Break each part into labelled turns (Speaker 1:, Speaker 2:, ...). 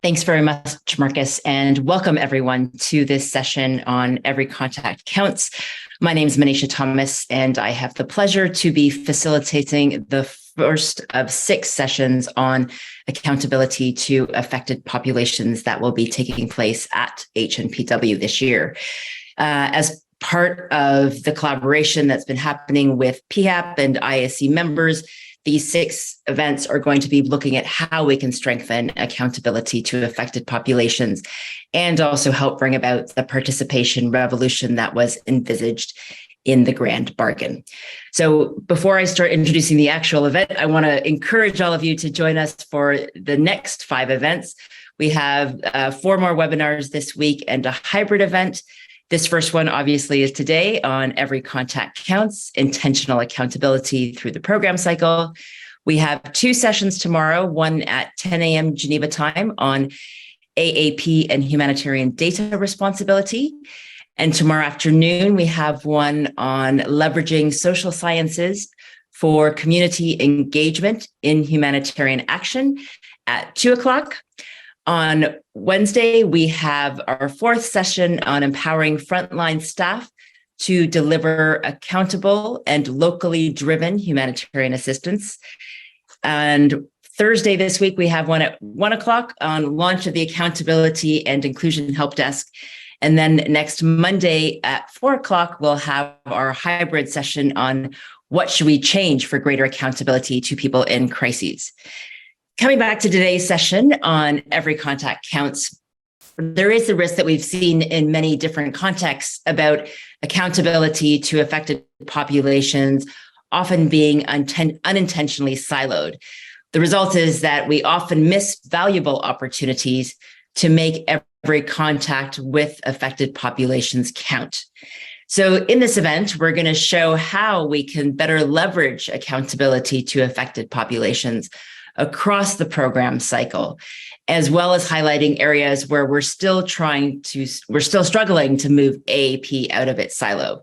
Speaker 1: Thanks very much, Marcus, and welcome everyone to this session on Every Contact Counts. My name is Manisha Thomas, and I have the pleasure to be facilitating the first of 6 sessions on accountability to affected populations that will be taking place at HNPW this year. As part of the collaboration that's been happening with PAAP and ISC members, these 6 events are going to be looking at how we can strengthen accountability to affected populations and also help bring about the participation revolution that was envisaged in the grand bargain. So before I start introducing the actual event, I want to encourage all of you to join us for the next 5 events. We have 4 more webinars this week and a hybrid event. This first one obviously is today on Every Contact Counts, intentional accountability through the program cycle. We have 2 sessions tomorrow, one at 10 a.m. Geneva time on AAP and humanitarian data responsibility. And tomorrow afternoon, we have one on leveraging social sciences for community engagement in humanitarian action at 2 o'clock. On Wednesday, we have our 4th session on empowering frontline staff to deliver accountable and locally driven humanitarian assistance. And Thursday this week, we have one at 1 o'clock on launch of the Accountability and Inclusion Help Desk. And then next Monday at 4 o'clock, we'll have our hybrid session on what should we change for greater accountability to people in crises. Coming back to today's session on Every Contact Counts, there is the risk that we've seen in many different contexts about accountability to affected populations often being unintentionally siloed. The result is that we often miss valuable opportunities to make every contact with affected populations count. So in this event, we're going to show how we can better leverage accountability to affected populations across the program cycle, as well as highlighting areas where we're still struggling to move AAP out of its silo.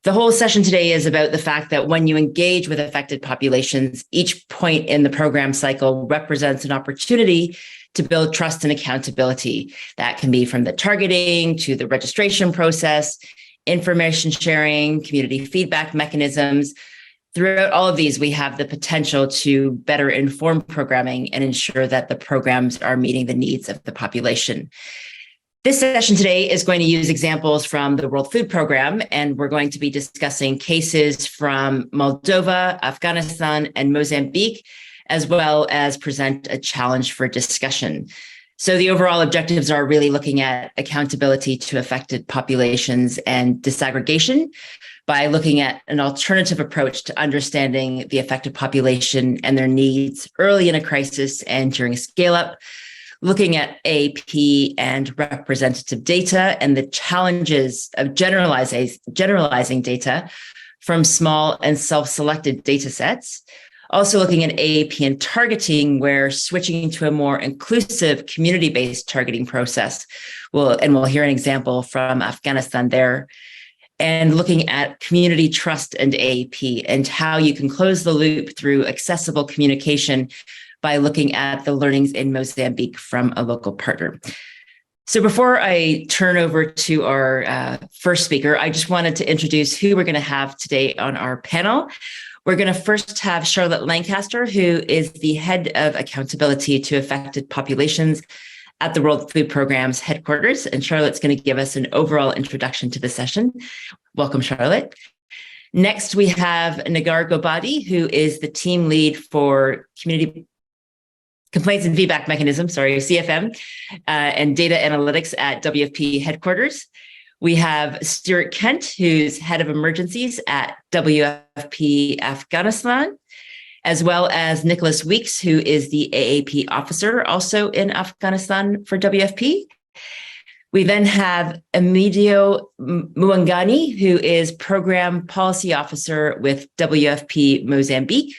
Speaker 1: The whole session today is about the fact that when you engage with affected populations, each point in the program cycle represents an opportunity to build trust and accountability. That can be from the targeting to the registration process, information sharing, community feedback mechanisms. Throughout all of these, we have the potential to better inform programming and ensure that the programs are meeting the needs of the population. This session today is going to use examples from the World Food Programme, and we're going to be discussing cases from Moldova, Afghanistan, and Mozambique, as well as present a challenge for discussion. So the overall objectives are really looking at accountability to affected populations and disaggregation by looking at an alternative approach to understanding the affected population and their needs early in a crisis and during scale-up, looking at AAP and representative data and the challenges of generalizing data from small and self-selected data sets. Also looking at AAP and targeting, where switching to a more inclusive community-based targeting process we'll hear an example from Afghanistan there. And looking at community trust and AAP and how you can close the loop through accessible communication by looking at the learnings in Mozambique from a local partner. So before I turn over to our first speaker, I just wanted to introduce who we're going to have today on our panel. We're going to first have Charlotte Lancaster, who is the head of accountability to affected populations at the World Food Programme's headquarters. And Charlotte's going to give us an overall introduction to the session. Welcome, Charlotte. Next, we have Nagar Gobadi, who is the team lead for Community Complaints and Feedback Mechanism, CFM, and data analytics at WFP headquarters. We have Stuart Kent, who's head of emergencies at WFP Afghanistan, as well as Nicholas Weeks, who is the AAP officer also in Afghanistan for WFP. We then have Emidio Muangani, who is program policy officer with WFP Mozambique.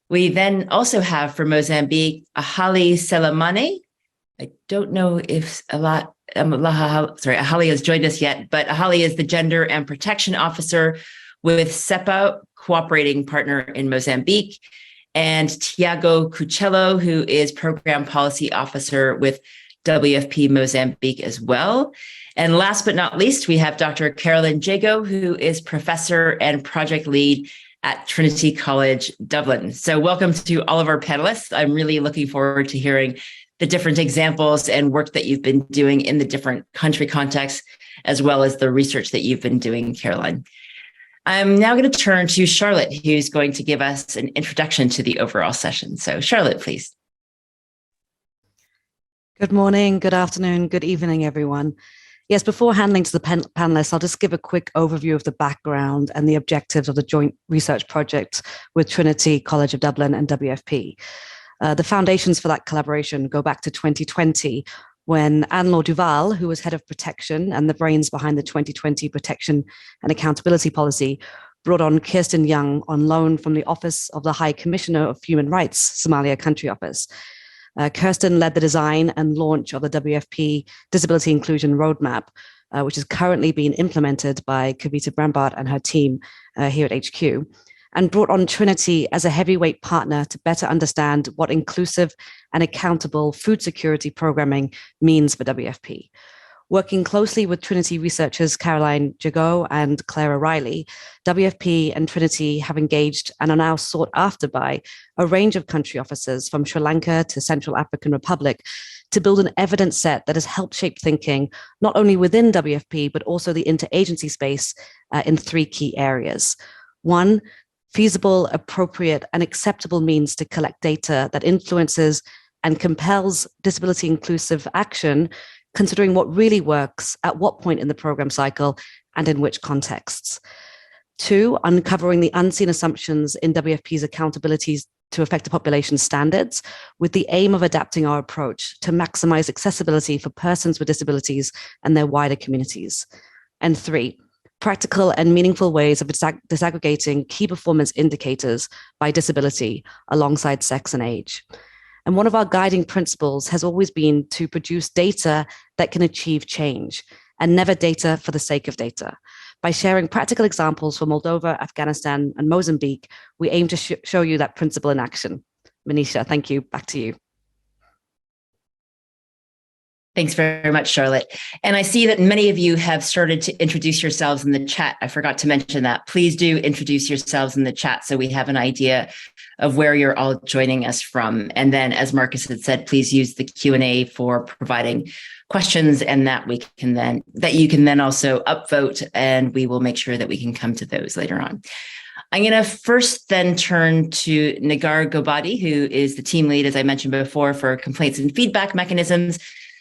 Speaker 1: We then also have for Mozambique, Ahali Selamane. I don't know if Ahali has joined us yet, but Ahali is the Gender and Protection Officer with SEPA, cooperating partner in Mozambique. and Tiago Cuccello, who is Program Policy Officer with WFP Mozambique as well. And last but not least, we have Dr. Carolyn Jago, who is Professor and Project Lead at Trinity College Dublin. So welcome to all of our panelists. I'm really looking forward to hearing the different examples and work that you've been doing in the different country contexts, as well as the research that you've been doing, Caroline. I'm now going to turn to Charlotte, who's going to give us an introduction to the overall session. So Charlotte, please.
Speaker 2: Good morning, good afternoon, good evening, everyone. Yes, before handing to the panelists, I'll just give a quick overview of the background and the objectives of the joint research project with Trinity College of Dublin and WFP. The foundations for that collaboration go back to 2020, when Anne-Laure Duval, who was head of protection and the brains behind the 2020 protection and accountability policy, brought on Kirsten Young on loan from the Office of the High Commissioner of Human Rights, Somalia Country Office. Kirsten led the design and launch of the WFP Disability Inclusion Roadmap, which is currently being implemented by Kavita Brambart and her team here at HQ, and brought on Trinity as a heavyweight partner to better understand what inclusive and accountable food security programming means for WFP. Working closely with Trinity researchers Caroline Jago and Claire O'Reilly, WFP and Trinity have engaged and are now sought after by a range of country officers from Sri Lanka to Central African Republic to build an evidence set that has helped shape thinking not only within WFP, but also the interagency space in three key areas. One, feasible, appropriate, and acceptable means to collect data that influences and compels disability inclusive action, considering what really works, at what point in the program cycle, and in which contexts. Two, uncovering the unseen assumptions in WFP's accountabilities to affect population standards, with the aim of adapting our approach to maximize accessibility for persons with disabilities and their wider communities. And three, practical and meaningful ways of disaggregating key performance indicators by disability alongside sex and age. And one of our guiding principles has always been to produce data that can achieve change, and never data for the sake of data. By sharing practical examples from Moldova, Afghanistan, and Mozambique, we aim to show you that principle in action. Manisha, thank you. Back to you.
Speaker 1: Thanks very much, Charlotte. And I see that many of you have started to introduce yourselves in the chat. I forgot to mention that. Please do introduce yourselves in the chat so we have an idea of where you're all joining us from. And then, as Marcus had said, please use the Q&A for providing questions, and that you can then also upvote, and we will make sure that we can come to those later on. I'm going to first then turn to Nagar Gobadi, who is the team lead, as I mentioned before, for complaints and feedback mechanisms,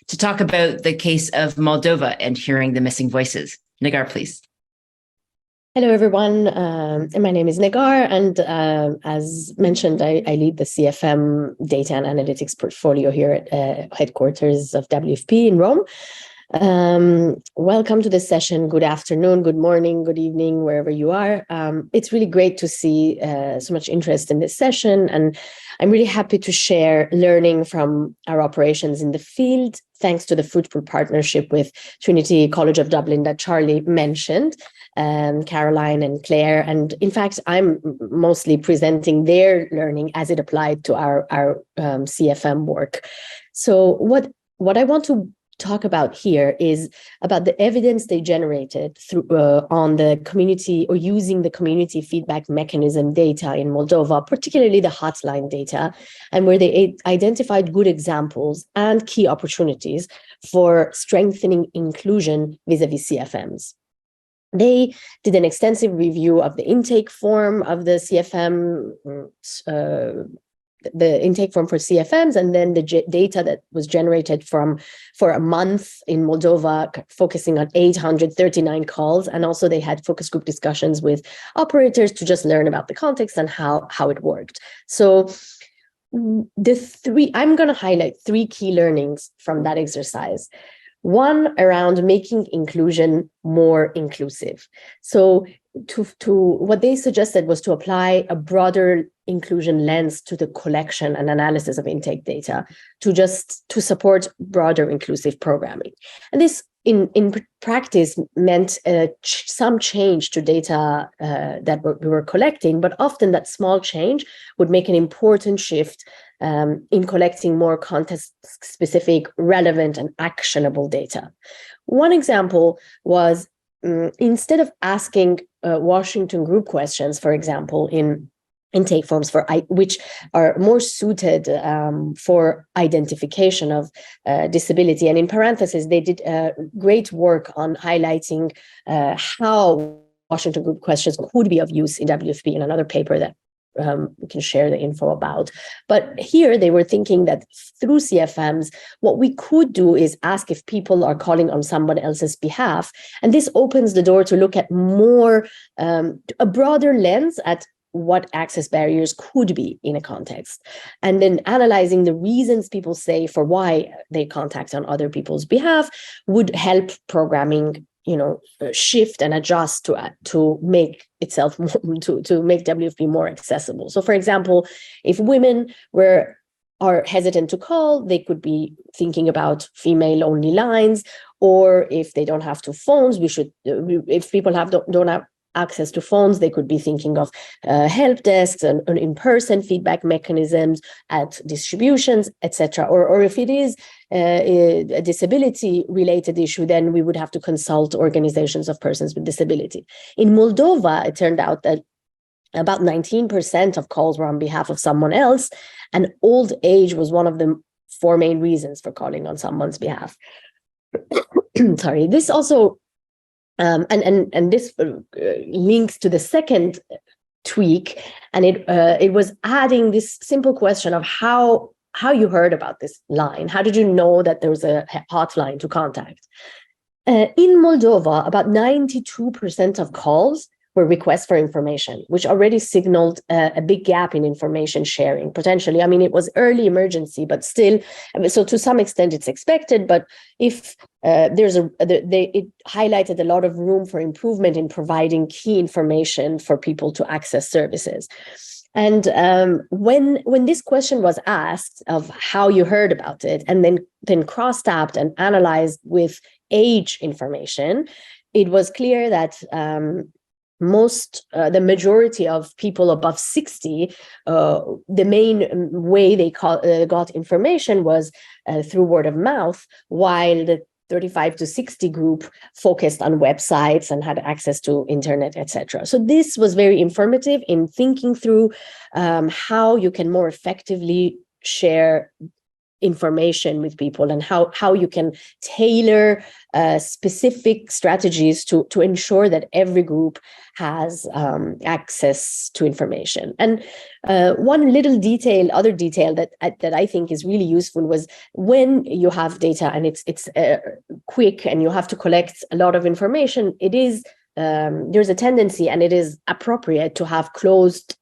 Speaker 1: to talk about the case of Moldova and hearing the missing voices. Nagar, please.
Speaker 3: Hello, everyone. My name is Nagar, and as mentioned, I lead the CFM data and analytics portfolio here at headquarters of WFP in Rome. Welcome to this session. Good afternoon, good morning, good evening, wherever you are. It's really great to see so much interest in this session, and I'm really happy to share learning from our operations in the field, thanks to the fruitful partnership with Trinity College of Dublin that Charlie mentioned, Caroline and Claire. And in fact, I'm mostly presenting their learning as it applied to our CFM work. So what I want to talk about here is about the evidence they generated through on the community, or using the community feedback mechanism data in Moldova, particularly the hotline data, and where they identified good examples and key opportunities for strengthening inclusion vis-a-vis CFMs. They did an extensive review of the intake form of the CFM, the intake form for CFMs, and then the data that was generated for a month in Moldova, focusing on 839 calls. And also they had focus group discussions with operators to just learn about the context and how it worked. So I'm going to highlight three key learnings from that exercise. One, around making inclusion more inclusive. So what they suggested was to apply a broader inclusion lens to the collection and analysis of intake data to support broader inclusive programming. And this in practice meant some change to data that we were collecting, but often that small change would make an important shift in collecting more context-specific, relevant, and actionable data. One example was instead of asking Washington group questions, for example, in intake forms which are more suited for identification of disability. And in parentheses, they did great work on highlighting how Washington group questions could be of use in WFP in another paper that we can share the info about. But here they were thinking that through CFMs, what we could do is ask if people are calling on someone else's behalf. And this opens the door to look at more, a broader lens at what access barriers could be in a context, and then analyzing the reasons people say for why they contact on other people's behalf would help programming, shift and adjust to make itself to make WFP more accessible. So, for example, if women are hesitant to call, they could be thinking about female-only lines, or if they don't have two phones, if people don't have access to phones, they could be thinking of help desks and in-person feedback mechanisms at distributions, etc. Or if it is a disability-related issue, then we would have to consult organizations of persons with disability. In Moldova, it turned out that about 19% of calls were on behalf of someone else, and old age was one of the 4 main reasons for calling on someone's behalf. Sorry, this also and this links to the second tweak, and it was adding this simple question of how you heard about this line. How did you know that there was a hotline to contact? In Moldova, about 92% of calls were requests for information, which already signaled a big gap in information sharing, potentially. I mean, it was early emergency, but still, so to some extent it's expected, but if it highlighted a lot of room for improvement in providing key information for people to access services. And when this question was asked of how you heard about it, and then cross-tabbed and analyzed with age information, it was clear that the majority of people above 60, the main way they got information was through word of mouth, while the 35 to 60 group focused on websites and had access to internet, etc. So this was very informative in thinking through how you can more effectively share information with people, and how you can tailor specific strategies to ensure that every group has access to information. And one other detail that I think is really useful was when you have data and it's quick and you have to collect a lot of information, it is there's a tendency, and it is appropriate to have closed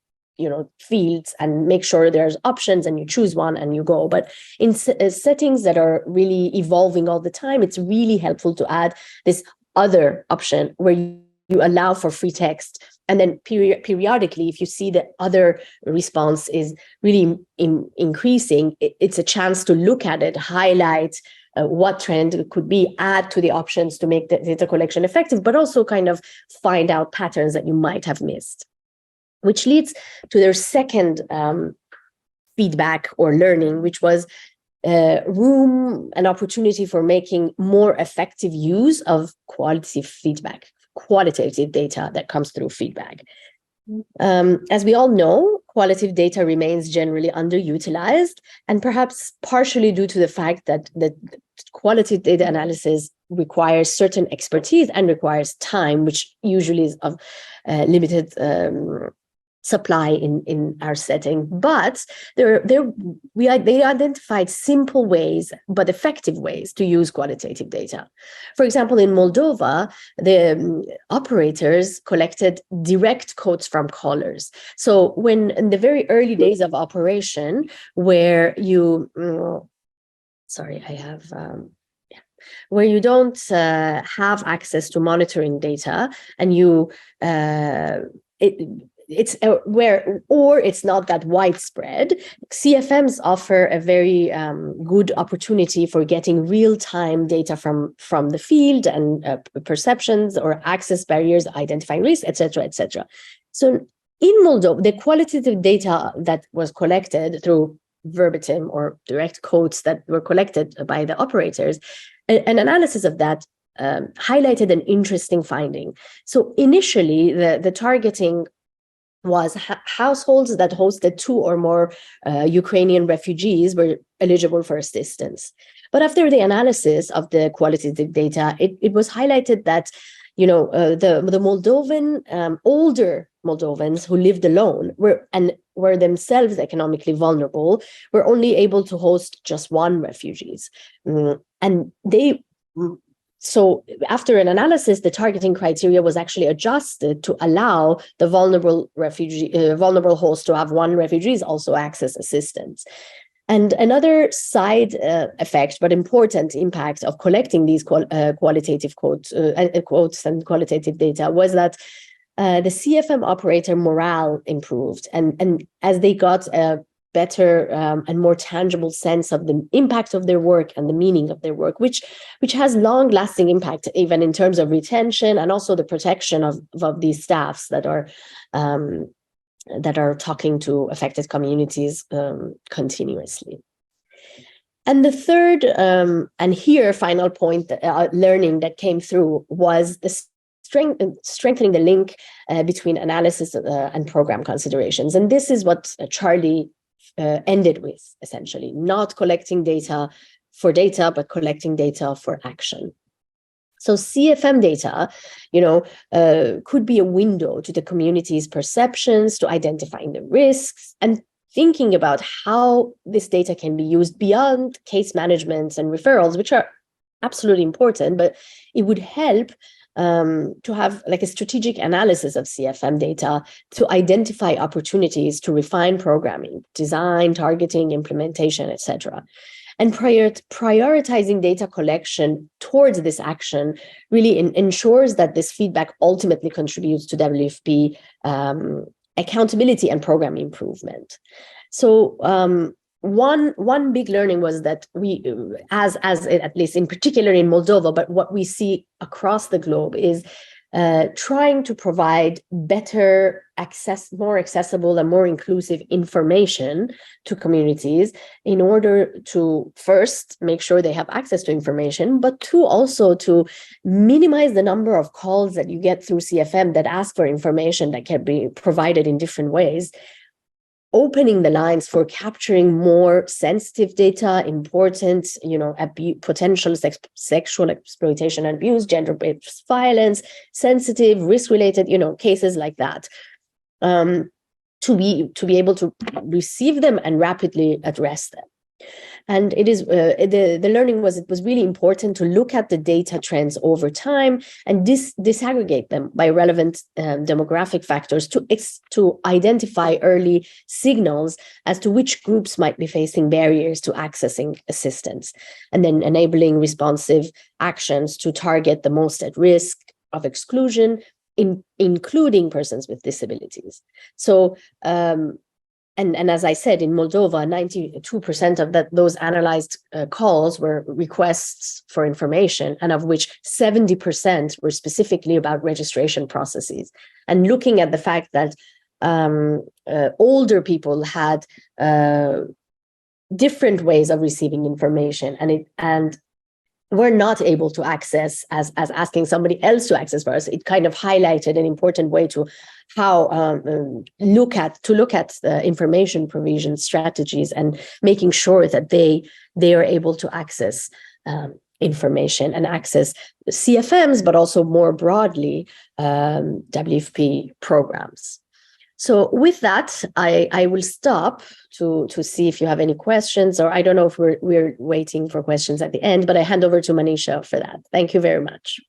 Speaker 3: fields and make sure there's options and you choose one and you go. But in settings that are really evolving all the time, it's really helpful to add this other option where you allow for free text. And then periodically, if you see that other response is really increasing, it's a chance to look at it, highlight what trend could be, add to the options to make the data collection effective, but also kind of find out patterns that you might have missed. Which leads to their second feedback or learning, which was an opportunity for making more effective use of qualitative data that comes through feedback. As we all know, qualitative data remains generally underutilized, and perhaps partially due to the fact that the qualitative data analysis requires certain expertise and requires time, which usually is of limited supply in our setting. But they identified simple ways but effective ways to use qualitative data. For example, in Moldova, the operators collected direct quotes from callers. So when in the very early days of operation, where you where you don't have access to monitoring data, and it's not that widespread. CFMs offer a very good opportunity for getting real-time data from the field and perceptions or access barriers, identifying risks, etc., etc. So in Moldova, the qualitative data that was collected through verbatim or direct quotes that were collected by the operators, an analysis of that highlighted an interesting finding. So initially, the targeting was households that hosted 2 or more Ukrainian refugees were eligible for assistance. But after the analysis of the qualitative data, it was highlighted that the Moldovan older Moldovans who lived alone were themselves economically vulnerable, were only able to host just 1 refugees, and So after an analysis, the targeting criteria was actually adjusted to allow the vulnerable host to have 1 refugee also access assistance. And another side effect, but important impact of collecting these qualitative quotes and qualitative data was that the CFM operator morale improved, and as they got a better and more tangible sense of the impact of their work and the meaning of their work, which has long-lasting impact even in terms of retention and also the protection of these staffs that are talking to affected communities continuously. And the third and here final point, learning that came through was the strengthening the link between analysis and program considerations. And this is what Charlie ended with, essentially, not collecting data for data, but collecting data for action. So CFM data, could be a window to the community's perceptions, to identifying the risks, and thinking about how this data can be used beyond case management and referrals, which are absolutely important, but it would help to have like a strategic analysis of CFM data to identify opportunities to refine programming, design, targeting, implementation, etc. And prioritizing data collection towards this action really ensures that this feedback ultimately contributes to WFP accountability and program improvement. So one big learning was that we, as at least in particular in Moldova, but what we see across the globe is trying to provide better access, more accessible and more inclusive information to communities in order to first make sure they have access to information, but two, also to minimize the number of calls that you get through CFM that ask for information that can be provided in different ways, opening the lines for capturing more sensitive data, important, potential sexual exploitation and abuse, gender-based violence, sensitive, risk-related, cases like that, to be able to receive them and rapidly address them. And it is the learning was, it was really important to look at the data trends over time and disaggregate them by relevant demographic factors to identify early signals as to which groups might be facing barriers to accessing assistance, and then enabling responsive actions to target the most at risk of exclusion, including persons with disabilities. So, And as I said, in Moldova, 92% of those analyzed calls were requests for information, and of which 70% were specifically about registration processes. And looking at the fact that older people had different ways of receiving information, and were not able to access as asking somebody else to access for us, it kind of highlighted an important way to how look at the information provision strategies and making sure that they are able to access information and access CFMs, but also more broadly WFP programs. So with that, I will stop to see if you have any questions, or I don't know if we're waiting for questions at the end, but I hand over to Manisha for that. Thank you very much.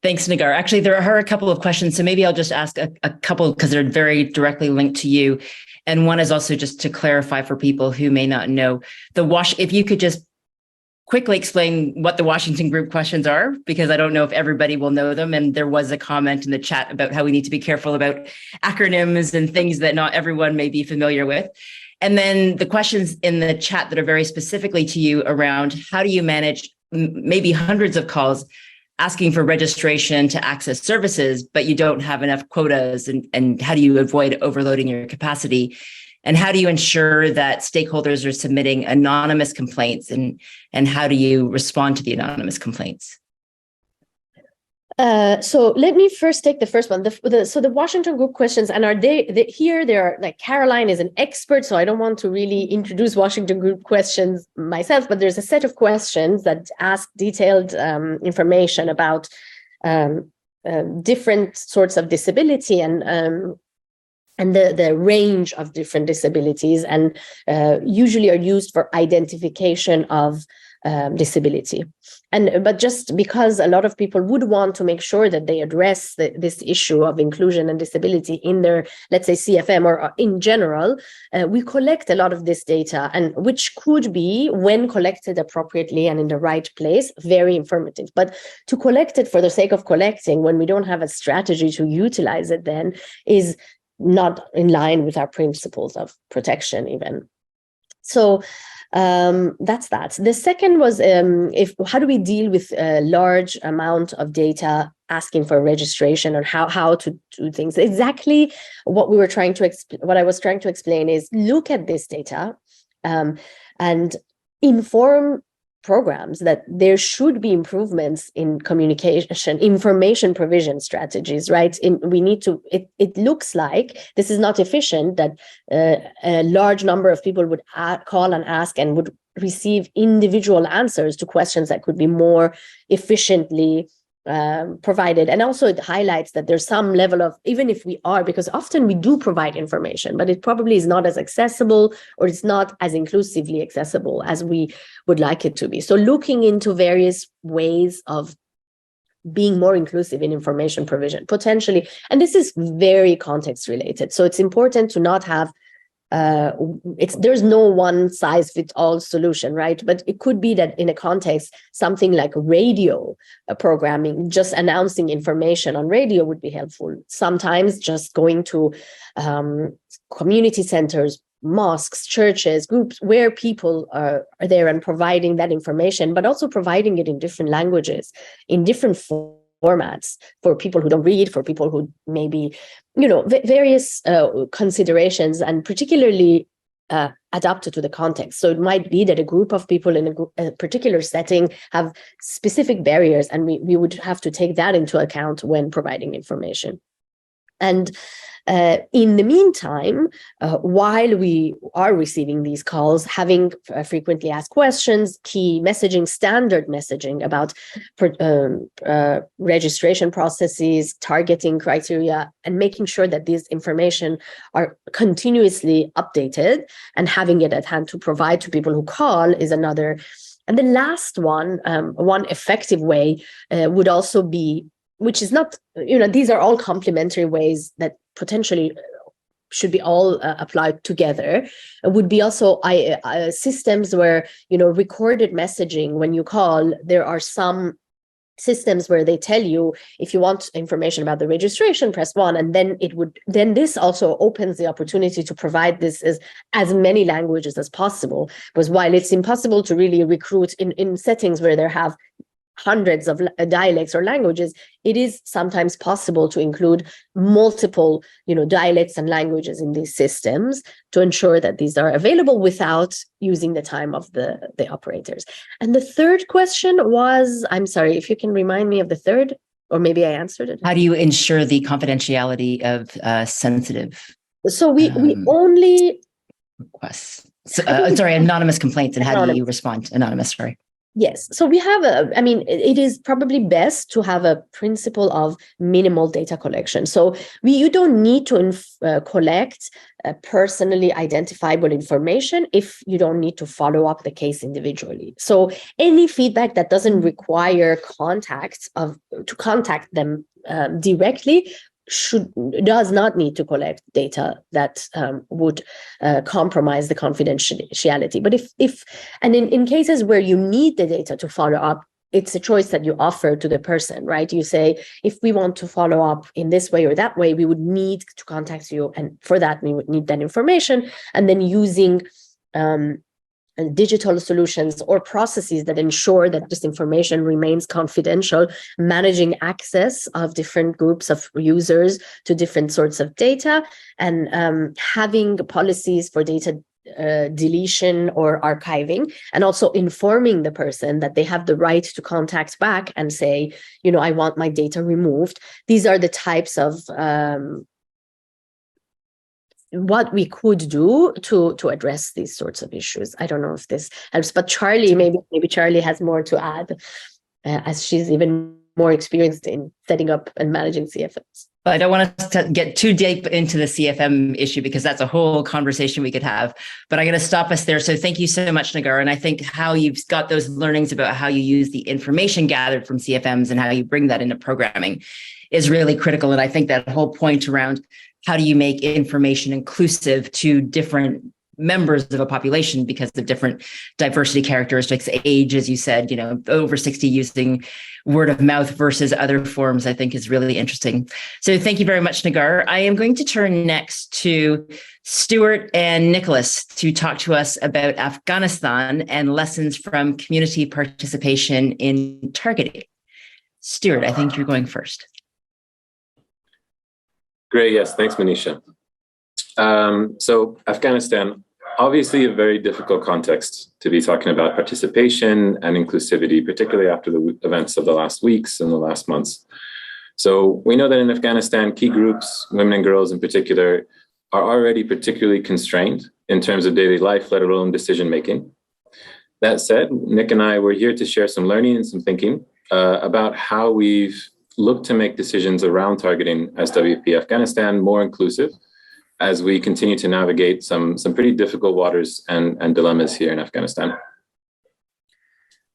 Speaker 1: Thanks, Nagar. Actually, there are a couple of questions, so maybe I'll just ask a couple because they're very directly linked to you. And one is also just to clarify for people who may not know, if you could just quickly explain what the Washington Group questions are, because I don't know if everybody will know them. And there was a comment in the chat about how we need to be careful about acronyms and things that not everyone may be familiar with. And then the questions in the chat that are very specifically to you around how do you manage maybe hundreds of calls asking for registration to access services, but you don't have enough quotas, and how do you avoid overloading your capacity? And how do you ensure that stakeholders are submitting anonymous complaints, and how do you respond to the anonymous complaints?
Speaker 3: So let me first take the first one. So the Washington Group questions, and here they are, like, Caroline is an expert, so I don't want to really introduce Washington Group questions myself, but there's a set of questions that ask detailed information about different sorts of disability and the range of different disabilities, and usually are used for identification of disability. But just because a lot of people would want to make sure that they address this issue of inclusion and disability in their, let's say, CFM or in general, we collect a lot of this data, and which could be, when collected appropriately and in the right place, very informative. But to collect it for the sake of collecting, when we don't have a strategy to utilize it, then is not in line with our principles of protection even. So that's that. The second was how do we deal with a large amount of data asking for registration, or how to do things. Exactly what we were trying to what I was trying to explain is look at this data and inform programs that there should be improvements in communication, information provision strategies, right? We need to, it looks like this is not efficient, that a large number of people would call and ask and would receive individual answers to questions that could be more efficiently provided. And also it highlights that there's some level of, even if we are, because often we do provide information, but it probably is not as accessible, or it's not as inclusively accessible as we would like it to be. So looking into various ways of being more inclusive in information provision, potentially, and this is very context related. So it's important to not have there's no one size fits all solution, right? But it could be that in a context, something like radio programming, just announcing information on radio would be helpful. Sometimes just going to community centers, mosques, churches, groups where people are there, and providing that information, but also providing it in different languages, in different formats, for people who don't read, for people who maybe, various considerations, and particularly adapted to the context. So it might be that a group of people in a particular setting have specific barriers, and we would have to take that into account when providing information. And in the meantime, while we are receiving these calls, having frequently asked questions, key messaging, standard messaging about registration processes, targeting criteria, and making sure that these information are continuously updated, and having it at hand to provide to people who call is another. And the last one, one effective way would also be, which is not, these are all complementary ways that potentially should be all applied together, would be also systems where, recorded messaging, when you call, there are some systems where they tell you, if you want information about the registration, press 1, and then this also opens the opportunity to provide this as many languages as possible. Because while it's impossible to really recruit in settings where there have hundreds of dialects or languages, it is sometimes possible to include multiple, dialects and languages in these systems to ensure that these are available without using the time of the operators. And the third question was, I'm sorry, if you can remind me of the third, or maybe I answered it.
Speaker 1: How do you ensure the confidentiality of sensitive?
Speaker 3: So we only
Speaker 1: requests. Anonymous complaints, and how do you respond? Anonymous, sorry.
Speaker 3: Yes. So we have it is probably best to have a principle of minimal data collection. So you don't need to collect personally identifiable information if you don't need to follow up the case individually. So any feedback that doesn't require to contact them directly does not need to collect data that would compromise the confidentiality. But in cases where you need the data to follow up, it's a choice that you offer to the person, right? You say, if we want to follow up in this way or that way, we would need to contact you. And for that, we would need that information. And then using digital solutions or processes that ensure that this information remains confidential, managing access of different groups of users to different sorts of data, and having policies for data deletion or archiving, and also informing the person that they have the right to contact back and say, I want my data removed. These are the types of what we could do to address these sorts of issues. I don't know if this helps, but Charlie, maybe Charlie has more to add, as she's even more experienced in setting up and managing CFMs.
Speaker 1: I don't want us to get too deep into the CFM issue because that's a whole conversation we could have, but I'm going to stop us there. So thank you so much, Nagar. And I think how you've got those learnings about how you use the information gathered from CFMs and how you bring that into programming is really critical. And I think that whole point around how do you make information inclusive to different members of a population because of different diversity characteristics, age, as you said, over 60 using word of mouth versus other forms, I think is really interesting. So thank you very much, Nagar. I am going to turn next to Stuart and Nicholas to talk to us about Afghanistan and lessons from community participation in targeting. Stuart, I think you're going first.
Speaker 4: Great, yes, thanks, Manisha. So Afghanistan, obviously a very difficult context to be talking about participation and inclusivity, particularly after the events of the last weeks and the last months. So we know that in Afghanistan, key groups, women and girls in particular, are already particularly constrained in terms of daily life, let alone decision-making. That said, Nick and I were here to share some learning and some thinking about how we've looked to make decisions around targeting SWP Afghanistan more inclusive as we continue to navigate some pretty difficult waters and dilemmas here in Afghanistan.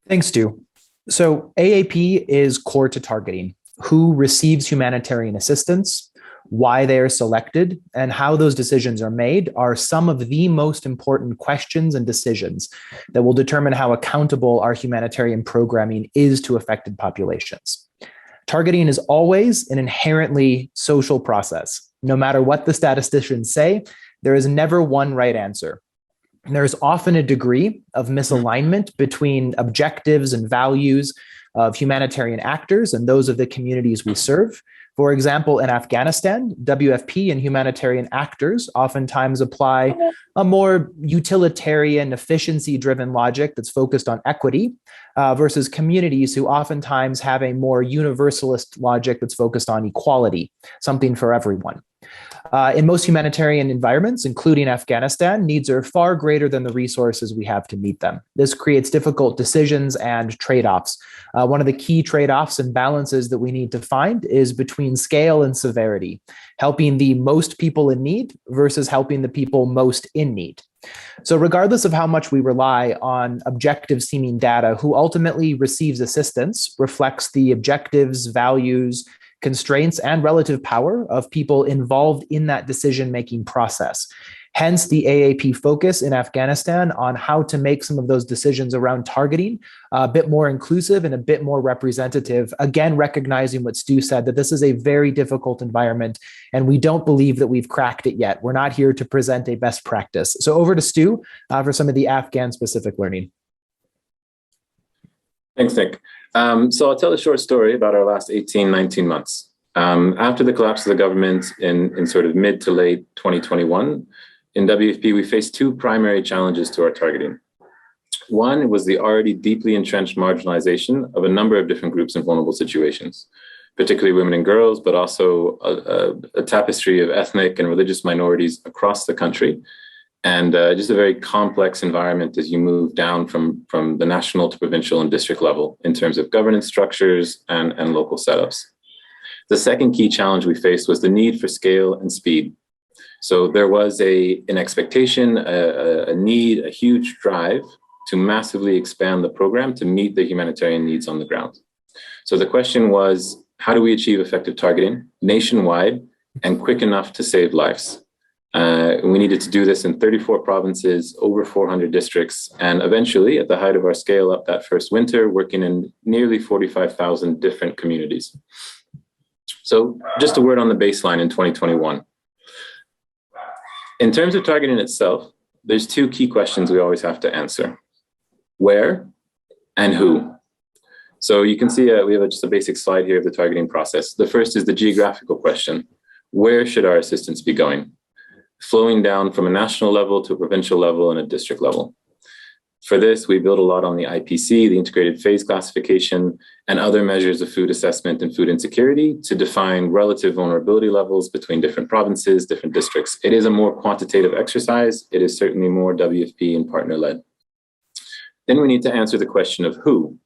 Speaker 5: Thanks, Stu. So AAP is core to targeting. Who receives humanitarian assistance, why they are selected, and how those decisions are made are some of the most important questions and decisions that will determine how accountable our humanitarian programming is to affected populations. Targeting is always an inherently social process. No matter what the statisticians say, there is never one right answer. And there is often a degree of misalignment between objectives and values of humanitarian actors and those of the communities we serve. For example, in Afghanistan, WFP and humanitarian actors oftentimes apply a more utilitarian, efficiency-driven logic that's focused on equity versus communities who oftentimes have a more universalist logic that's focused on equality, something for everyone. In most humanitarian environments, including Afghanistan, needs are far greater than the resources we have to meet them. This creates difficult decisions and trade-offs. One of the key trade-offs and balances that we need to find is between scale and severity, helping the most people in need versus helping the people most in need. So regardless of how much we rely on objective seeming data, who ultimately receives assistance reflects the objectives, values, constraints, and relative power of people involved in that decision-making process. Hence the AAP focus in Afghanistan on how to make some of those decisions around targeting a bit more inclusive and a bit more representative. Again, recognizing what Stu said, that this is a very difficult environment and we don't believe that we've cracked it yet. We're not here to present a best practice. So over to Stu for some of the Afghan specific learning.
Speaker 4: Thanks, Nick. So I'll tell a short story about our last 18, 19 months. After the collapse of the government in sort of mid to late 2021, in WFP, we faced two primary challenges to our targeting. One was the already deeply entrenched marginalization of a number of different groups in vulnerable situations, particularly women and girls, but also a tapestry of ethnic and religious minorities across the country. And just a very complex environment as you move down from the national to provincial and district level in terms of governance structures and local setups. The second key challenge we faced was the need for scale and speed. So there was an expectation, a need, a huge drive to massively expand the program to meet the humanitarian needs on the ground. So the question was, how do we achieve effective targeting nationwide and quick enough to save lives? We needed to do this in 34 provinces, over 400 districts, and eventually, at the height of our scale up that first winter, working in nearly 45,000 different communities. So just a word on the baseline in 2021. In terms of targeting itself, there's two key questions we always have to answer. Where and who? So you can see we have just a basic slide here of the targeting process. The first is the geographical question. Where should our assistance be going? Flowing down from a national level to a provincial level and a district level. For this, we build a lot on the IPC, the integrated phase classification, and other measures of food assessment and food insecurity to define relative vulnerability levels between different provinces, different districts. It is a more quantitative exercise. It is certainly more WFP and partner-led. Then we need to answer the question of who.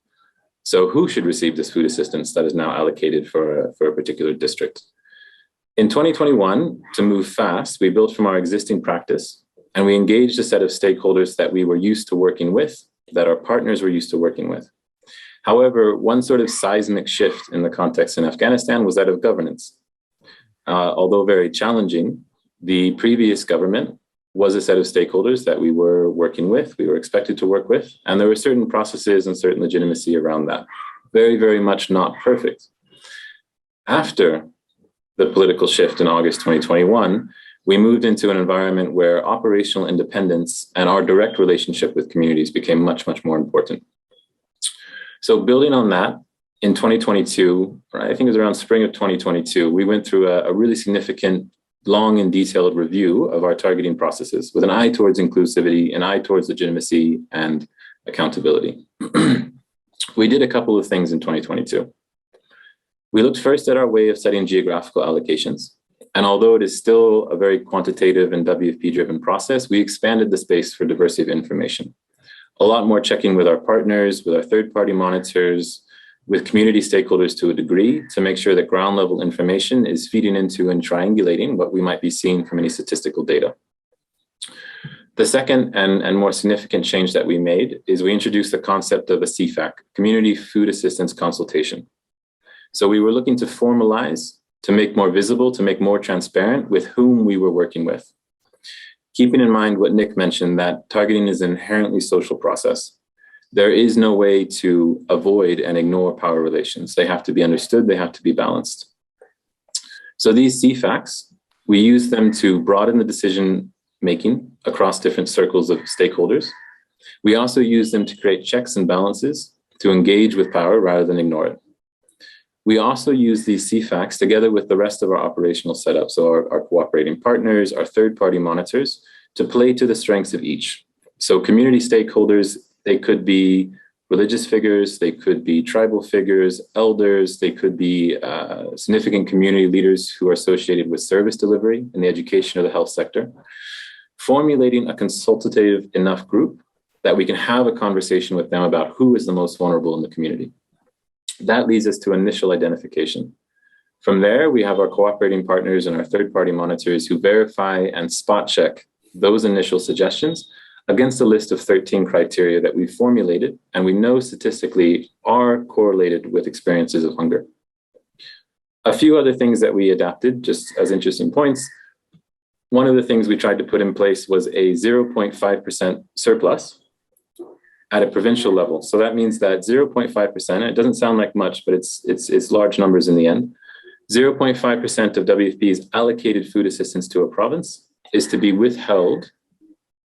Speaker 4: So who should receive this food assistance that is now allocated for a particular district? In 2021, to move fast, we built from our existing practice and we engaged a set of stakeholders that we were used to working with, that our partners were used to working with. However, one sort of seismic shift in the context in Afghanistan was that of governance. Although very challenging, the previous government was a set of stakeholders that we were working with, we were expected to work with, and there were certain processes and certain legitimacy around that. Very, very much not perfect. After the political shift in August 2021, we moved into an environment where operational independence and our direct relationship with communities became much, much more important. So building on that, in 2022, I think it was around spring of 2022, we went through a really significant, long and detailed review of our targeting processes with an eye towards inclusivity, an eye towards legitimacy and accountability. We did a couple of things in 2022. We looked first at our way of setting geographical allocations. And although it is still a very quantitative and WFP-driven process, we expanded the space for diversity of information. A lot more checking with our partners, with our third-party monitors, with community stakeholders to a degree to make sure that ground-level information is feeding into and triangulating what we might be seeing from any statistical data. The second and more significant change that we made is we introduced the concept of a CFAC, Community Food Assistance Consultation. So we were looking to formalize, to make more visible, to make more transparent with whom we were working with. Keeping in mind what Nick mentioned, that targeting is an inherently social process. There is no way to avoid and ignore power relations. They have to be understood, they have to be balanced. So these CFACs, we use them to broaden the decision-making across different circles of stakeholders. We also use them to create checks and balances to engage with power rather than ignore it. We also use these CFACs together with the rest of our operational setup, so our cooperating partners, our third-party monitors, to play to the strengths of each. So community stakeholders, they could be religious figures, they could be tribal figures, elders, they could be significant community leaders who are associated with service delivery in the education or the health sector. Formulating a consultative enough group that we can have a conversation with them about who is the most vulnerable in the community. That leads us to initial identification. From there, we have our cooperating partners and our third-party monitors who verify and spot check those initial suggestions against a list of 13 criteria that we formulated and we know statistically are correlated with experiences of hunger. A few other things that we adapted, just as interesting points. One of the things we tried to put in place was a 0.5% surplus at a provincial level. So that means that 0.5%, it doesn't sound like much, but it's large numbers in the end. 0.5% of WFP's allocated food assistance to a province is to be withheld,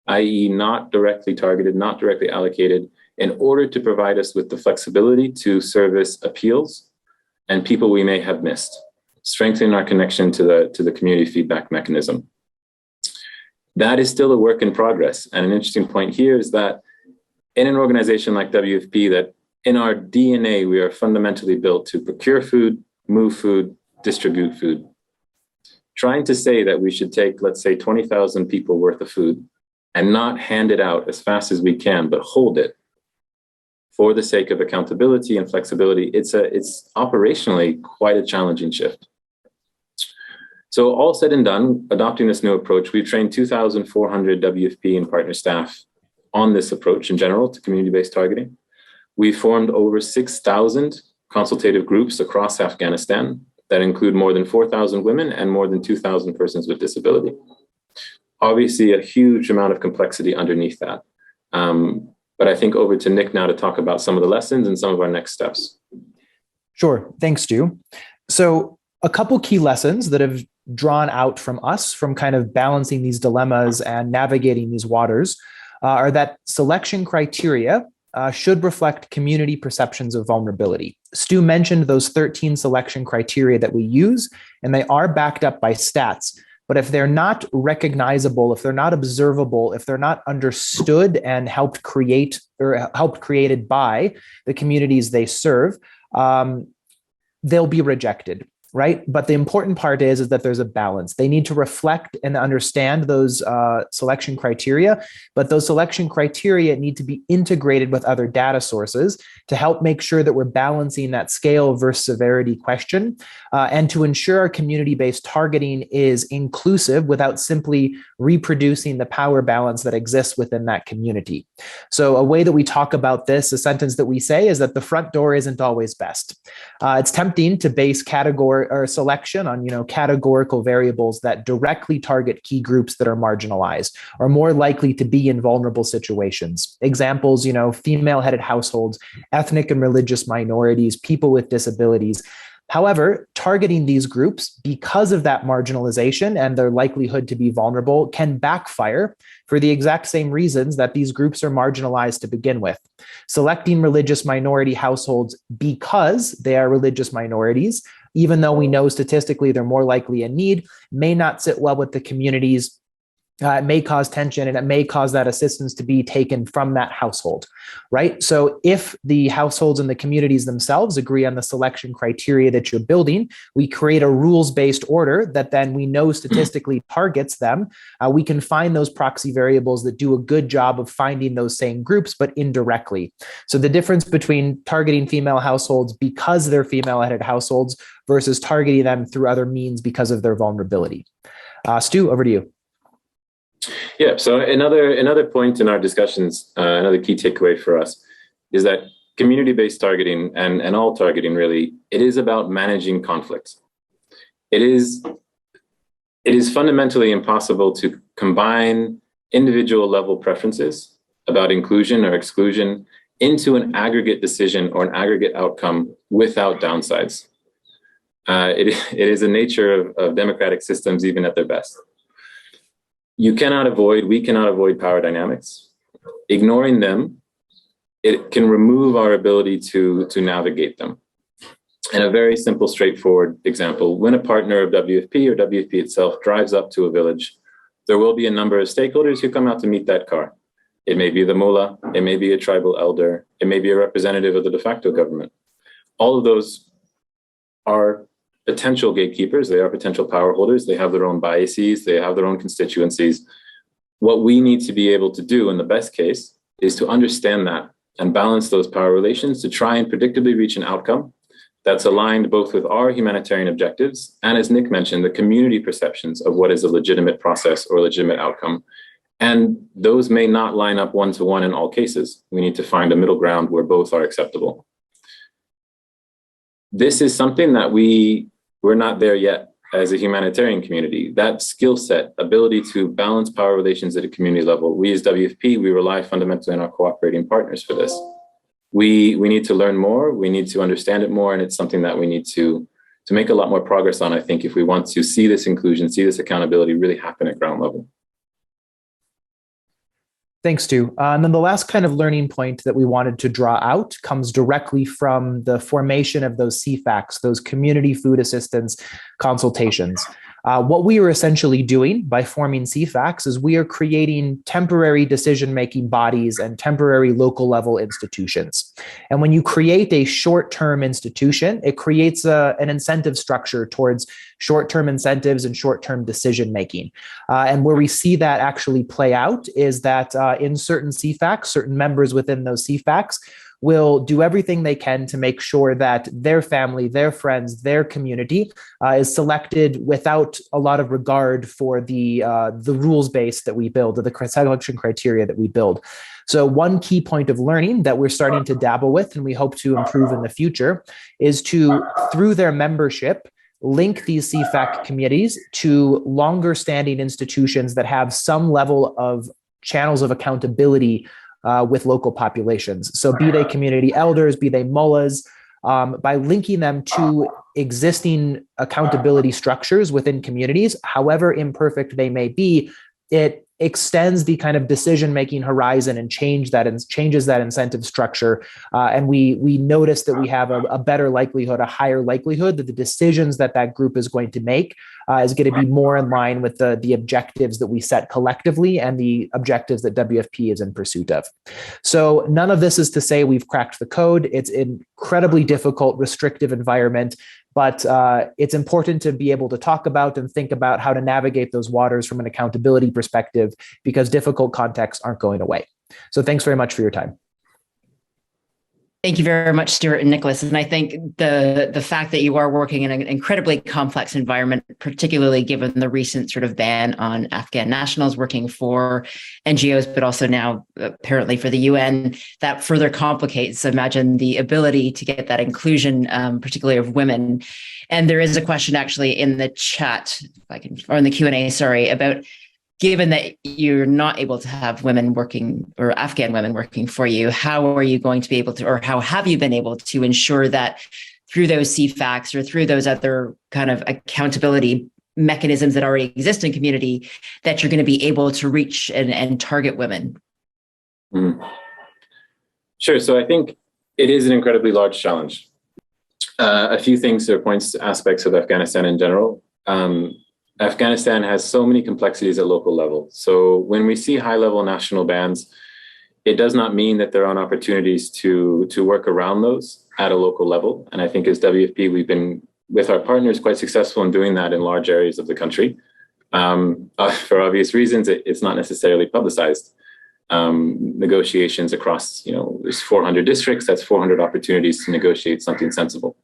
Speaker 4: i.e. not directly targeted, not directly allocated, in order to provide us with the flexibility to service appeals and people we may have missed, strengthening our connection to the community feedback mechanism. That is still a work in progress. And an interesting point here is that in an organization like WFP, that in our DNA, we are fundamentally built to procure food, move food, distribute food. Trying to say that we should take, let's say, 20,000 people worth of food and not hand it out as fast as we can, but hold it for the sake of accountability and flexibility, it's operationally quite a challenging shift. So all said and done, adopting this new approach, we've trained 2,400 WFP and partner staff on this approach in general to community-based targeting. We formed over 6,000 consultative groups across Afghanistan that include more than 4,000 women and more than 2,000 persons with disability. Obviously, a huge amount of complexity underneath that. But I think over to Nick now to talk about some of the lessons and some of our next steps.
Speaker 5: Sure. Thanks, Stu. So a couple key lessons that have drawn out from us from kind of balancing these dilemmas and navigating these waters are that selection criteria should reflect community perceptions of vulnerability. Stu mentioned those 13 selection criteria that we use, and they are backed up by stats. But if they're not recognizable, if they're not observable, if they're not understood and helped created by the communities they serve, they'll be rejected, right? But the important part is that there's a balance. They need to reflect and understand those selection criteria, but those selection criteria need to be integrated with other data sources to help make sure that we're balancing that scale versus severity question, and to ensure our community-based targeting is inclusive without simply reproducing the power balance that exists within that community. So a way that we talk about this, a sentence that we say, is that the front door isn't always best. It's tempting to base category or selection on, categorical variables that directly target key groups that are marginalized or more likely to be in vulnerable situations. Examples, female-headed households, ethnic and religious minorities, people with disabilities. However, targeting these groups because of that marginalization and their likelihood to be vulnerable can backfire for the exact same reasons that these groups are marginalized to begin with. Selecting religious minority households because they are religious minorities, even though we know statistically they're more likely in need, may not sit well with the communities. It may cause tension and it may cause that assistance to be taken from that household, right? So if the households and the communities themselves agree on the selection criteria that you're building, we create a rules-based order that then we know statistically targets them. We can find those proxy variables that do a good job of finding those same groups, but indirectly. So the difference between targeting female households because they're female-headed households versus targeting them through other means because of their vulnerability. Stu, over to you.
Speaker 4: Yeah, so another point in our discussions, another key takeaway for us is that community-based targeting and all targeting really, it is about managing conflict. It is fundamentally impossible to combine individual level preferences about inclusion or exclusion into an aggregate decision or an aggregate outcome without downsides. It is the nature of democratic systems, even at their best. We cannot avoid power dynamics. Ignoring them, it can remove our ability to navigate them. And a very simple, straightforward example, when a partner of WFP or WFP itself drives up to a village, there will be a number of stakeholders who come out to meet that car. It may be the mullah, it may be a tribal elder, it may be a representative of the de facto government. All of those are potential gatekeepers, they are potential power holders, they have their own biases, they have their own constituencies. What we need to be able to do in the best case is to understand that and balance those power relations to try and predictably reach an outcome that's aligned both with our humanitarian objectives and, as Nick mentioned, the community perceptions of what is a legitimate process or legitimate outcome. And those may not line up one-to-one in all cases. We need to find a middle ground where both are acceptable. This is something that we're not there yet as a humanitarian community. That skill set, ability to balance power relations at a community level, we as WFP, we rely fundamentally on our cooperating partners for this. We need to learn more, we need to understand it more, and it's something that we need to make a lot more progress on, I think, if we want to see this inclusion, see this accountability really happen at ground level.
Speaker 5: Thanks, Stu. And then the last kind of learning point that we wanted to draw out comes directly from the formation of those CFACs, those community food assistance consultations. What we are essentially doing by forming CFACs is we are creating temporary decision-making bodies and temporary local level institutions. And when you create a short-term institution, it creates an incentive structure towards short-term incentives and short-term decision-making. And where we see that actually play out is that in certain CFACs, certain members within those CFACs, will do everything they can to make sure that their family, their friends, their community is selected without a lot of regard for the rules base that we build, or the selection criteria that we build. So one key point of learning that we're starting to dabble with, and we hope to improve in the future, is to, through their membership, link these CFAC committees to longer standing institutions that have some level of channels of accountability with local populations. So be they community elders, be they mullahs, by linking them to existing accountability structures within communities, however imperfect they may be, it extends the kind of decision-making horizon and changes that incentive structure. And we notice that we have a better likelihood, a higher likelihood that the decisions that group is going to make is going to be more in line with the objectives that we set collectively and the objectives that WFP is in pursuit of. So none of this is to say we've cracked the code. It's an incredibly difficult, restrictive environment. But it's important to be able to talk about and think about how to navigate those waters from an accountability perspective, because difficult contexts aren't going away. So thanks very much for your time.
Speaker 1: Thank you very much, Stuart and Nicholas. And I think the fact that you are working in an incredibly complex environment, particularly given the recent sort of ban on Afghan nationals working for NGOs, but also now apparently for the UN, that further complicates, imagine, the ability to get that inclusion, particularly of women. And there is a question actually in the chat, or in the Q&A, sorry, about, given that you're not able to have women working, or Afghan women working for you, how are you going to be able to, or how have you been able to ensure that through those CFACs or through those other kind of accountability mechanisms that already exist in community, that you're going to be able to reach and target women?
Speaker 4: Sure. So I think it is an incredibly large challenge. A few things or points to aspects of Afghanistan in general. Afghanistan has so many complexities at local level. So when we see high-level national bans, it does not mean that there aren't opportunities to work around those at a local level. And I think as WFP, we've been, with our partners, quite successful in doing that in large areas of the country. For obvious reasons, it's not necessarily publicized. Negotiations across, there's 400 districts, that's 400 opportunities to negotiate something sensible.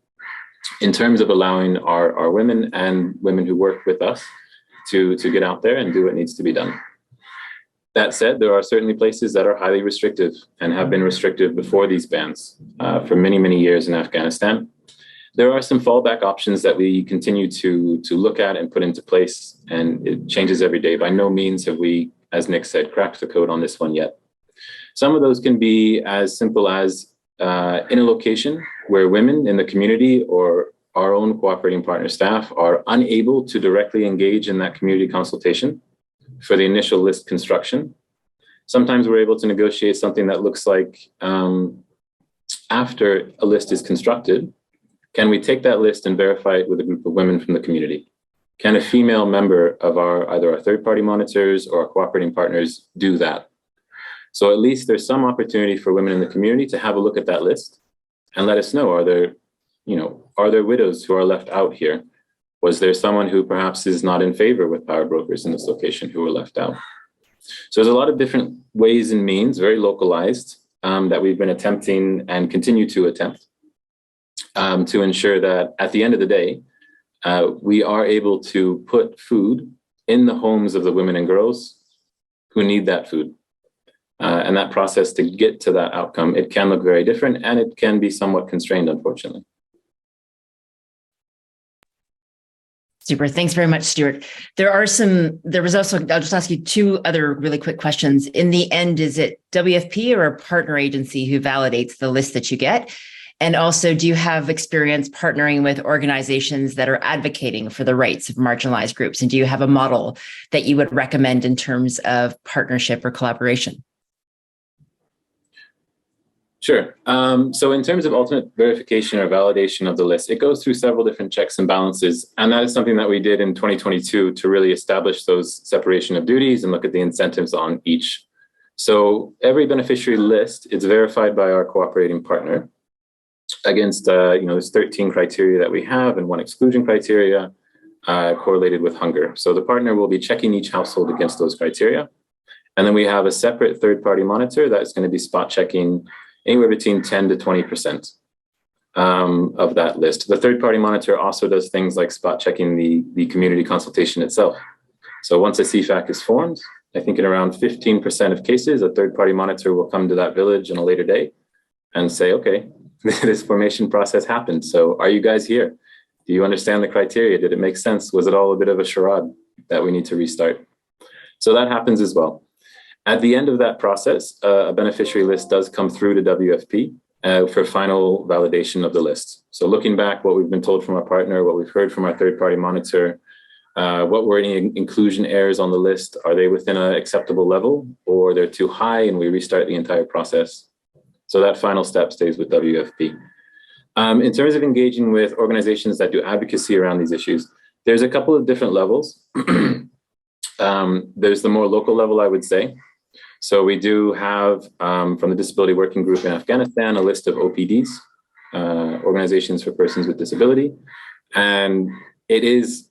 Speaker 4: In terms of allowing our women and women who work with us to get out there and do what needs to be done. That said, there are certainly places that are highly restrictive and have been restrictive before these bans for many, many years in Afghanistan. There are some fallback options that we continue to look at and put into place, and it changes every day. By no means have we, as Nick said, cracked the code on this one yet. Some of those can be as simple as in a location where women in the community or our own cooperating partner staff are unable to directly engage in that community consultation for the initial list construction. Sometimes we're able to negotiate something that looks like, after a list is constructed, can we take that list and verify it with a group of women from the community? Can a female member of either our third-party monitors or our cooperating partners do that? So at least there's some opportunity for women in the community to have a look at that list and let us know, are there widows who are left out here? Was there someone who perhaps is not in favor with power brokers in this location who were left out? So there's a lot of different ways and means, very localized, that we've been attempting and continue to attempt to ensure that at the end of the day, we are able to put food in the homes of the women and girls who need that food. And that process to get to that outcome, it can look very different and it can be somewhat constrained, unfortunately.
Speaker 1: Super. Thanks very much, Stuart. I'll just ask you two other really quick questions. In the end, is it WFP or a partner agency who validates the list that you get? And also, do you have experience partnering with organizations that are advocating for the rights of marginalized groups? And do you have a model that you would recommend in terms of partnership or collaboration?
Speaker 4: Sure. So in terms of ultimate verification or validation of the list, it goes through several different checks and balances. And that is something that we did in 2022 to really establish those separation of duties and look at the incentives on each. So every beneficiary list is verified by our cooperating partner against, there's 13 criteria that we have and one exclusion criteria correlated with hunger. So the partner will be checking each household against those criteria. And then we have a separate third-party monitor that's going to be spot checking anywhere between 10 to 20% of that list. The third-party monitor also does things like spot checking the community consultation itself. So once a CFAC is formed, I think in around 15% of cases, a third-party monitor will come to that village on a later day and say, okay, this formation process happened. So are you guys here? Do you understand the criteria? Did it make sense? Was it all a bit of a charade that we need to restart? So that happens as well. At the end of that process, a beneficiary list does come through to WFP for final validation of the list. So looking back, what we've been told from our partner, what we've heard from our third-party monitor, what were any inclusion errors on the list? Are they within an acceptable level, or they're too high, and we restart the entire process? So that final step stays with WFP. In terms of engaging with organizations that do advocacy around these issues, there's a couple of different levels. There's the more local level, I would say. So we do have, from the Disability Working Group in Afghanistan, a list of OPDs, Organizations for Persons with Disability. And it is,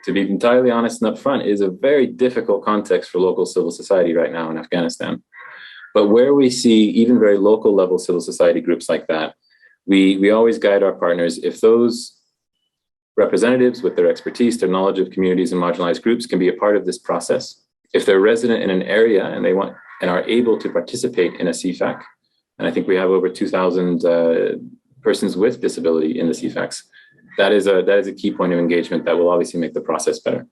Speaker 4: to be entirely honest and upfront, is a very difficult context for local civil society right now in Afghanistan. But where we see even very local level civil society groups like that, we always guide our partners. If those representatives with their expertise, their knowledge of communities and marginalized groups can be a part of this process, if they're resident in an area and they want and are able to participate in a CFAC, and I think we have over 2,000 persons with disability in the CFACs, that is a key point of engagement that will obviously make the process better.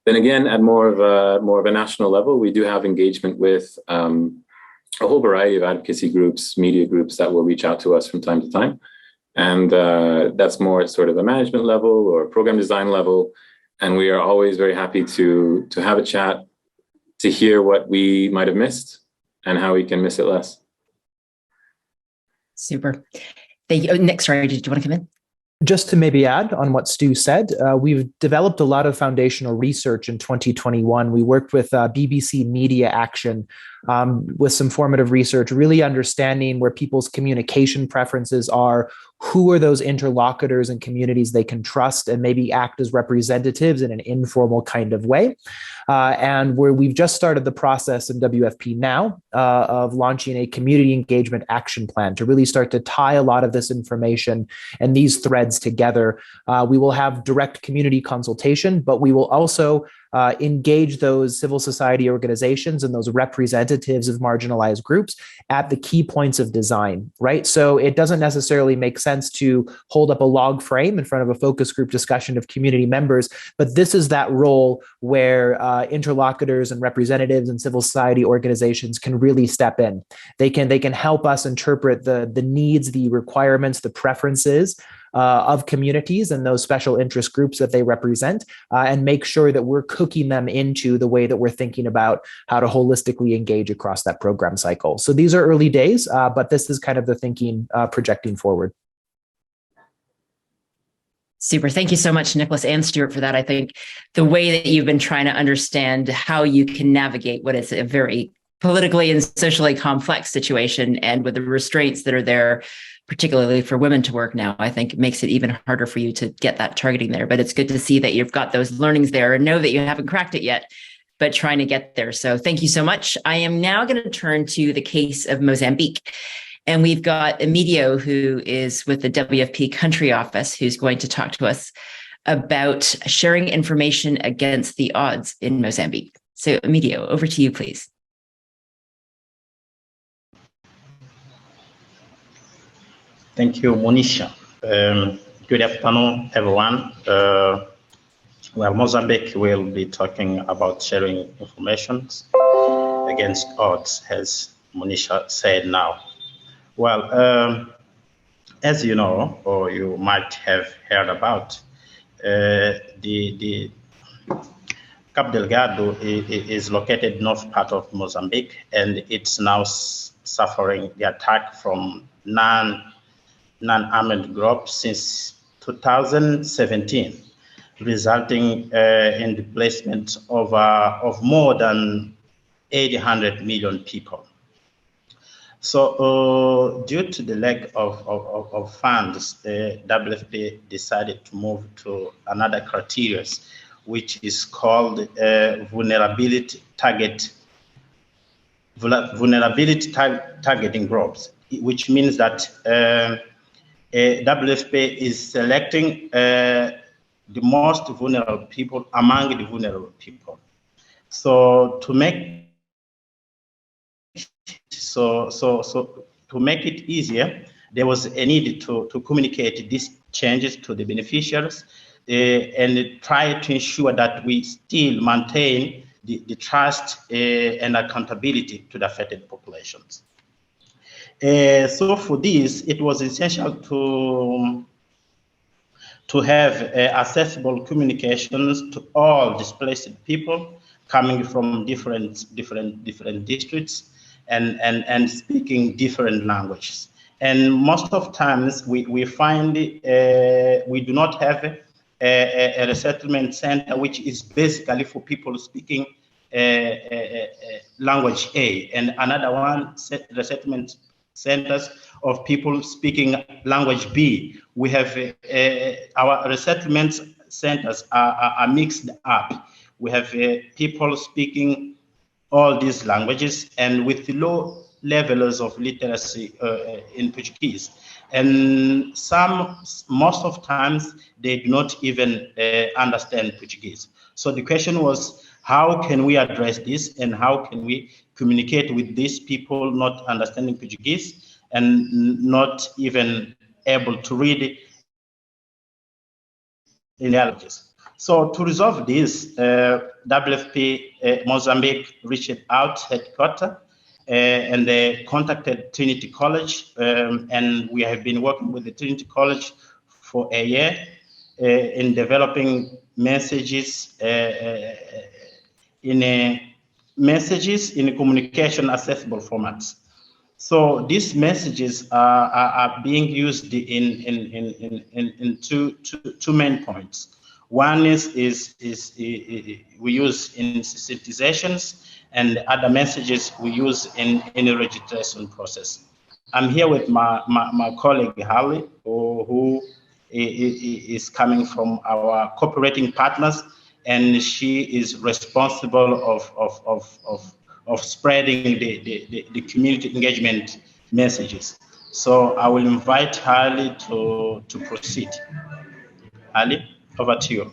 Speaker 4: Then again, at more of a national level, we do have engagement with a whole variety of advocacy groups, media groups that will reach out to us from time to time. And that's more at sort of a management level or program design level. And we are always very happy to have a chat, to hear what we might have missed and how we can miss it less.
Speaker 1: Super. Thank you. Nick, sorry, did you want to come in?
Speaker 5: Just to maybe add on what Stu said, we've developed a lot of foundational research in 2021. We worked with BBC Media Action with some formative research, really understanding where people's communication preferences are, who are those interlocutors and communities they can trust and maybe act as representatives in an informal kind of way. And where we've just started the process in WFP now of launching a community engagement action plan to really start to tie a lot of this information and these threads together. We will have direct community consultation, but we will also engage those civil society organizations and those representatives of marginalized groups at the key points of design, right? So it doesn't necessarily make sense to hold up a log frame in front of a focus group discussion of community members, but this is that role where interlocutors and representatives and civil society organizations can really step in. They can help us interpret the needs, the requirements, the preferences of communities and those special interest groups that they represent, and make sure that we're cooking them into the way that we're thinking about how to holistically engage across that program cycle. So these are early days, but this is kind of the thinking projecting forward.
Speaker 1: Super. Thank you so much, Nicholas and Stuart, for that. I think the way that you've been trying to understand how you can navigate what is a very politically and socially complex situation, and with the restraints that are there, particularly for women to work now, I think it makes it even harder for you to get that targeting there. But it's good to see that you've got those learnings there and know that you haven't cracked it yet, but trying to get there. So thank you so much. I am now going to turn to the case of Mozambique. And we've got Emilio, who is with the WFP country office, who's going to talk to us about sharing information against the odds in Mozambique. So Emilio, over to you, please.
Speaker 6: Thank you, Monisha. Good afternoon, everyone. Well, Mozambique will be talking about sharing information against odds, as Monisha said now. Well, as you know, or you might have heard about, the Cabo Delgado is located north part of Mozambique, and it's now suffering the attack from non-armed groups since 2017, resulting in displacement of more than 800 million people. So due to the lack of funds, the WFP decided to move to another criteria, which is called vulnerability targeting groups, which means that WFP is selecting the most vulnerable people among the vulnerable people. So to make to make it easier, there was a need to communicate these changes to the beneficiaries and try to ensure that we still maintain the trust and accountability to the affected populations. So for this, it was essential to have accessible communications to all displaced people coming from different districts and speaking different languages. And most of times we find we do not have a resettlement center which is basically for people speaking language A, and another one resettlement centers of people speaking language B. We have our resettlement centers are mixed up. We have people speaking all these languages and with low levels of literacy in Portuguese. And most of times, they do not even understand Portuguese. So the question was, how can we address this and how can we communicate with these people not understanding Portuguese and not even able to read in languages? So to resolve this, WFP Mozambique reached out headquarters and they contacted Trinity College, and we have been working with the Trinity College for a year in developing messages in communication accessible formats. So these messages are being used in two main points. One is we use in sensitizations, and other messages we use in the registration process. I'm here with my colleague Harley, who is coming from our cooperating partners, and she is responsible of spreading the community engagement messages. So I will invite Harley to proceed. Harley, over to you.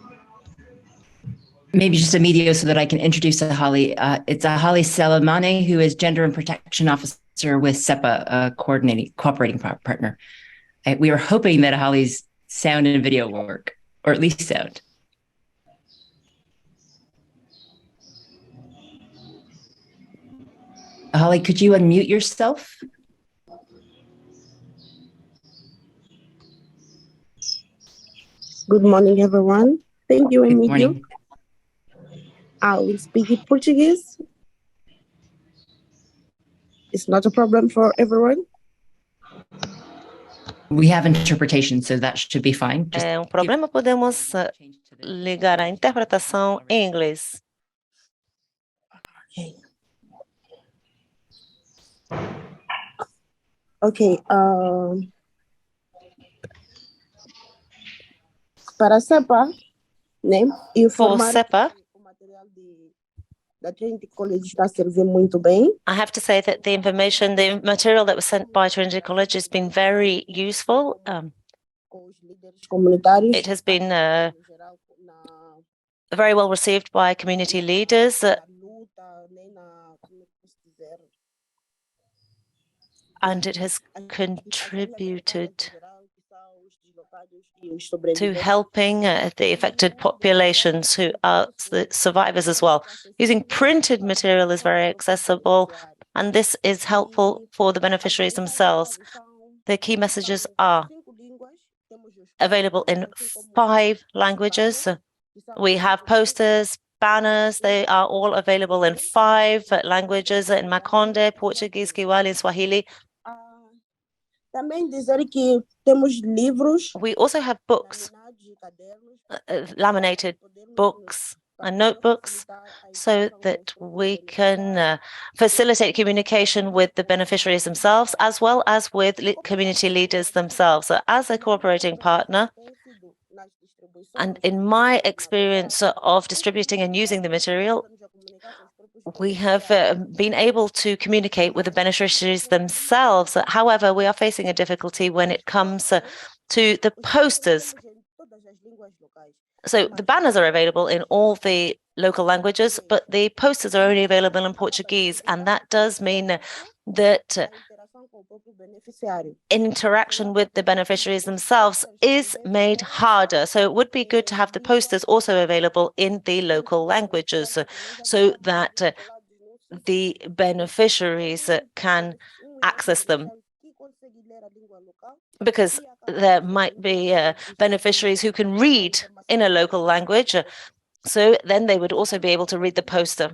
Speaker 1: Maybe just a video so that I can introduce Ahali. It's Ahali Selamane, who is Gender and Protection Officer with SEPA, a cooperating partner. We are hoping that Ahali's sound and video will work, or at least sound. Ahali, could you unmute yourself?
Speaker 7: Good morning, everyone. Thank you,
Speaker 1: Good
Speaker 7: Emilio.
Speaker 1: morning.
Speaker 7: I will speak in Portuguese. It's not a problem for everyone.
Speaker 1: We have interpretation, so that should be fine.
Speaker 8: É um problema, podemos ligar a interpretação em inglês.
Speaker 7: Okay. Para SEPA, né?
Speaker 8: For SEPA,
Speaker 7: o material da Trinity College está servindo muito bem.
Speaker 8: I have to say that the material that was sent by Trinity College has been very useful. It has been very well received by community leaders. And it has contributed to helping the affected populations who are the survivors as well. Using printed material is very accessible, and this is helpful for the beneficiaries themselves. The key messages are available in 5 languages. We have posters, banners, they are all available in 5 languages, in Makonde, Portuguese, Kiwali, and Swahili.
Speaker 7: Também dizer que temos livros.
Speaker 8: We also have books, laminated books and notebooks, so that we can facilitate communication with the beneficiaries themselves, as well as with community leaders themselves. So as a cooperating partner, and in my experience of distributing and using the material, We have been able to communicate with the beneficiaries themselves. However, we are facing a difficulty when it comes to the posters. So the banners are available in all the local languages, but the posters are only available in Portuguese. And that does mean that interaction with the beneficiaries themselves is made harder. So it would be good to have the posters also available in the local languages so that the beneficiaries can access them. Because there might be beneficiaries who can read in a local language, so then they would also be able to read the poster.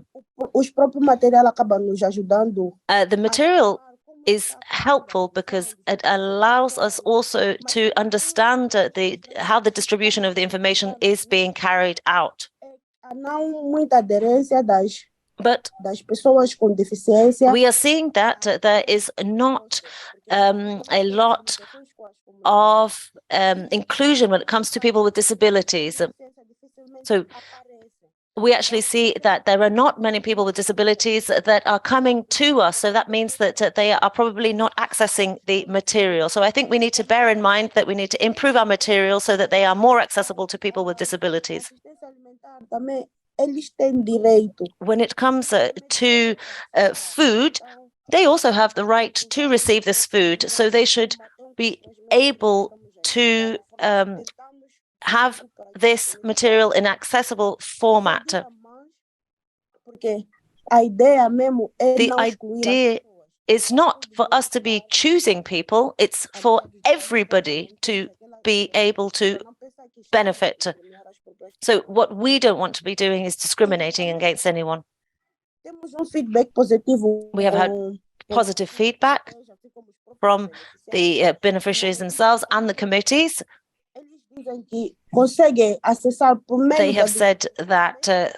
Speaker 8: The material is helpful because it allows us also to understand how the distribution of the information is being carried out. But we are seeing that there is not a lot of inclusion when it comes to people with disabilities. So we actually see that there are not many people with disabilities that are coming to us. So that means that they are probably not accessing the material. So I think we need to bear in mind that we need to improve our material so that they are more accessible to people with disabilities. When it comes to food, they also have the right to receive this food. So they should be able to have this material in accessible format. The idea is not for us to be choosing people, it's for everybody to be able to benefit. So what we don't want to be doing is discriminating against anyone. We have had positive feedback from the beneficiaries themselves and the committees. They have said that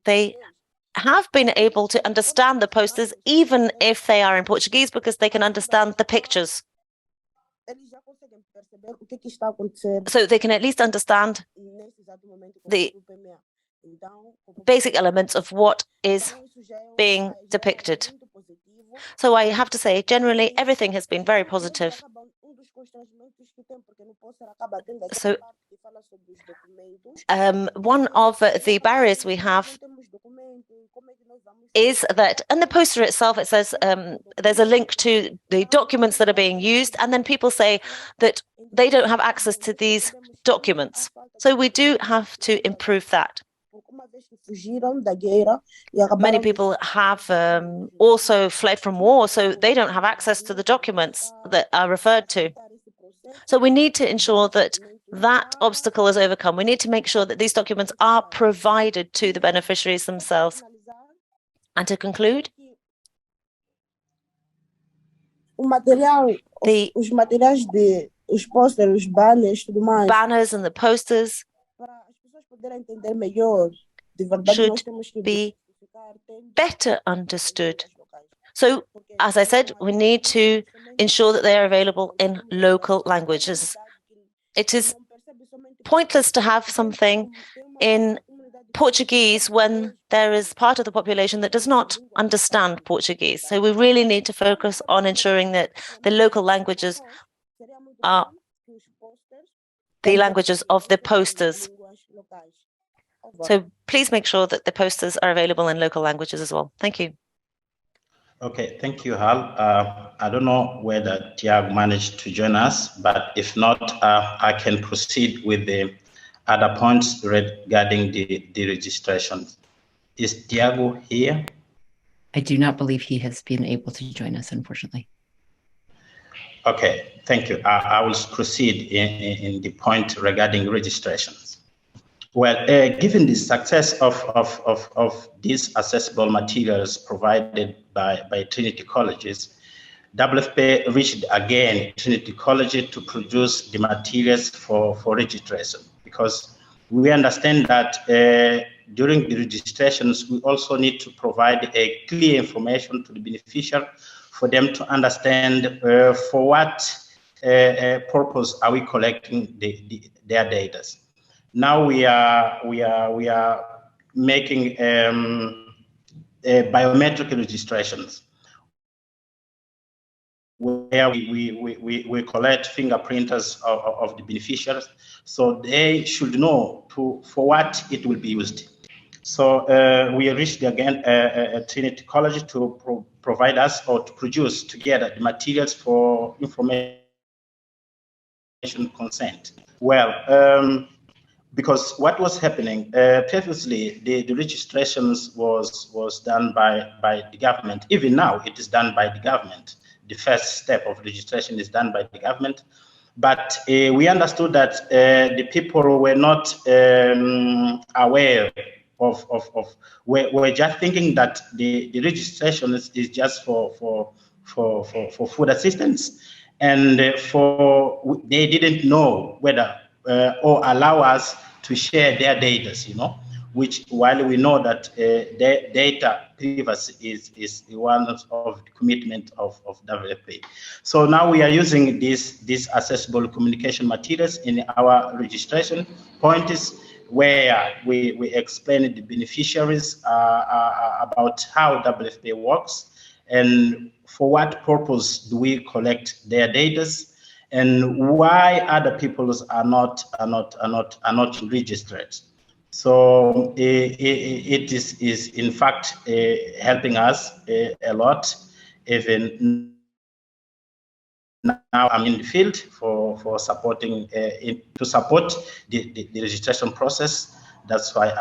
Speaker 8: they have been able to understand the posters even if they are in Portuguese because they can understand the pictures. So they can at least understand the basic elements of what is being depicted. So I have to say, generally, everything has been very positive. So one of the barriers we have is that in the poster itself, it says there's a link to the documents that are being used, and then people say that they don't have access to these documents. So we do have to improve that. Many people have also fled from war, so they don't have access to the documents that are referred to. So we need to ensure that that obstacle is overcome. We need to make sure that these documents are provided to the beneficiaries themselves. And to conclude, the banners and the posters should be better understood. So, as I said, we need to ensure that they are available in local languages. It is pointless to have something in Portuguese when there is part of the population that does not understand Portuguese. So we really need to focus on ensuring that the local languages are the languages of the posters. So please make sure that the posters are available in local languages as well. Thank you.
Speaker 6: Okay, thank you, Hal. I don't know whether Tiago managed to join us, but if not, I can proceed with the other points regarding the registration. Is Tiago here?
Speaker 1: I do not believe he has been able to join us, unfortunately.
Speaker 6: Okay, thank you. I will proceed in the point regarding registrations. Well, given the success of these accessible materials provided by Trinity Colleges, WFP reached again Trinity College to produce the materials for registration, because we understand that during the registrations, we also need to provide a clear information to the beneficiary for them to understand for what purpose are we collecting their data. Now we are making biometric registrations, where we collect fingerprints of the beneficiaries, so they should know for what it will be used. So we reached again Trinity College to provide us or to produce together the materials for information consent. Well, because what was happening previously, the registrations was done by the government. Even now, it is done by the government. The first step of registration is done by the government. But we understood that the people were not aware we're just thinking that the registration is just for food assistance, and they didn't know whether or allow us to share their data, which, while we know that data privacy is one of the commitment of WFP. So now we are using these accessible communication materials in our registration points, where we explain the beneficiaries about how WFP works and for what purpose do we collect their data, and why other peoples are not registered. So it is in fact helping us a lot. Even now I'm in the field for supporting to support the registration process. That's why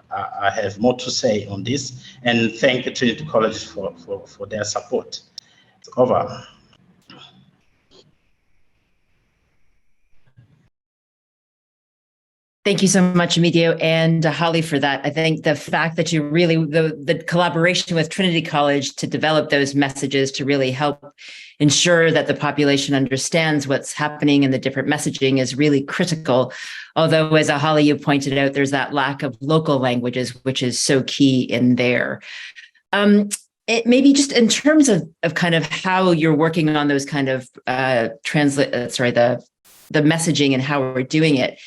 Speaker 6: I have more to say on this, and thank the Trinity College for their support. Over.
Speaker 1: Thank you so much, Emilio and Holly, for that. I think the fact that you really, the collaboration with Trinity College to develop those messages to really help ensure that the population understands what's happening and the different messaging is really critical. Although, as Holly, you pointed out, there's that lack of local languages, which is so key in there. Maybe just in terms of kind of how you're working on those kind of the messaging and how we're doing it.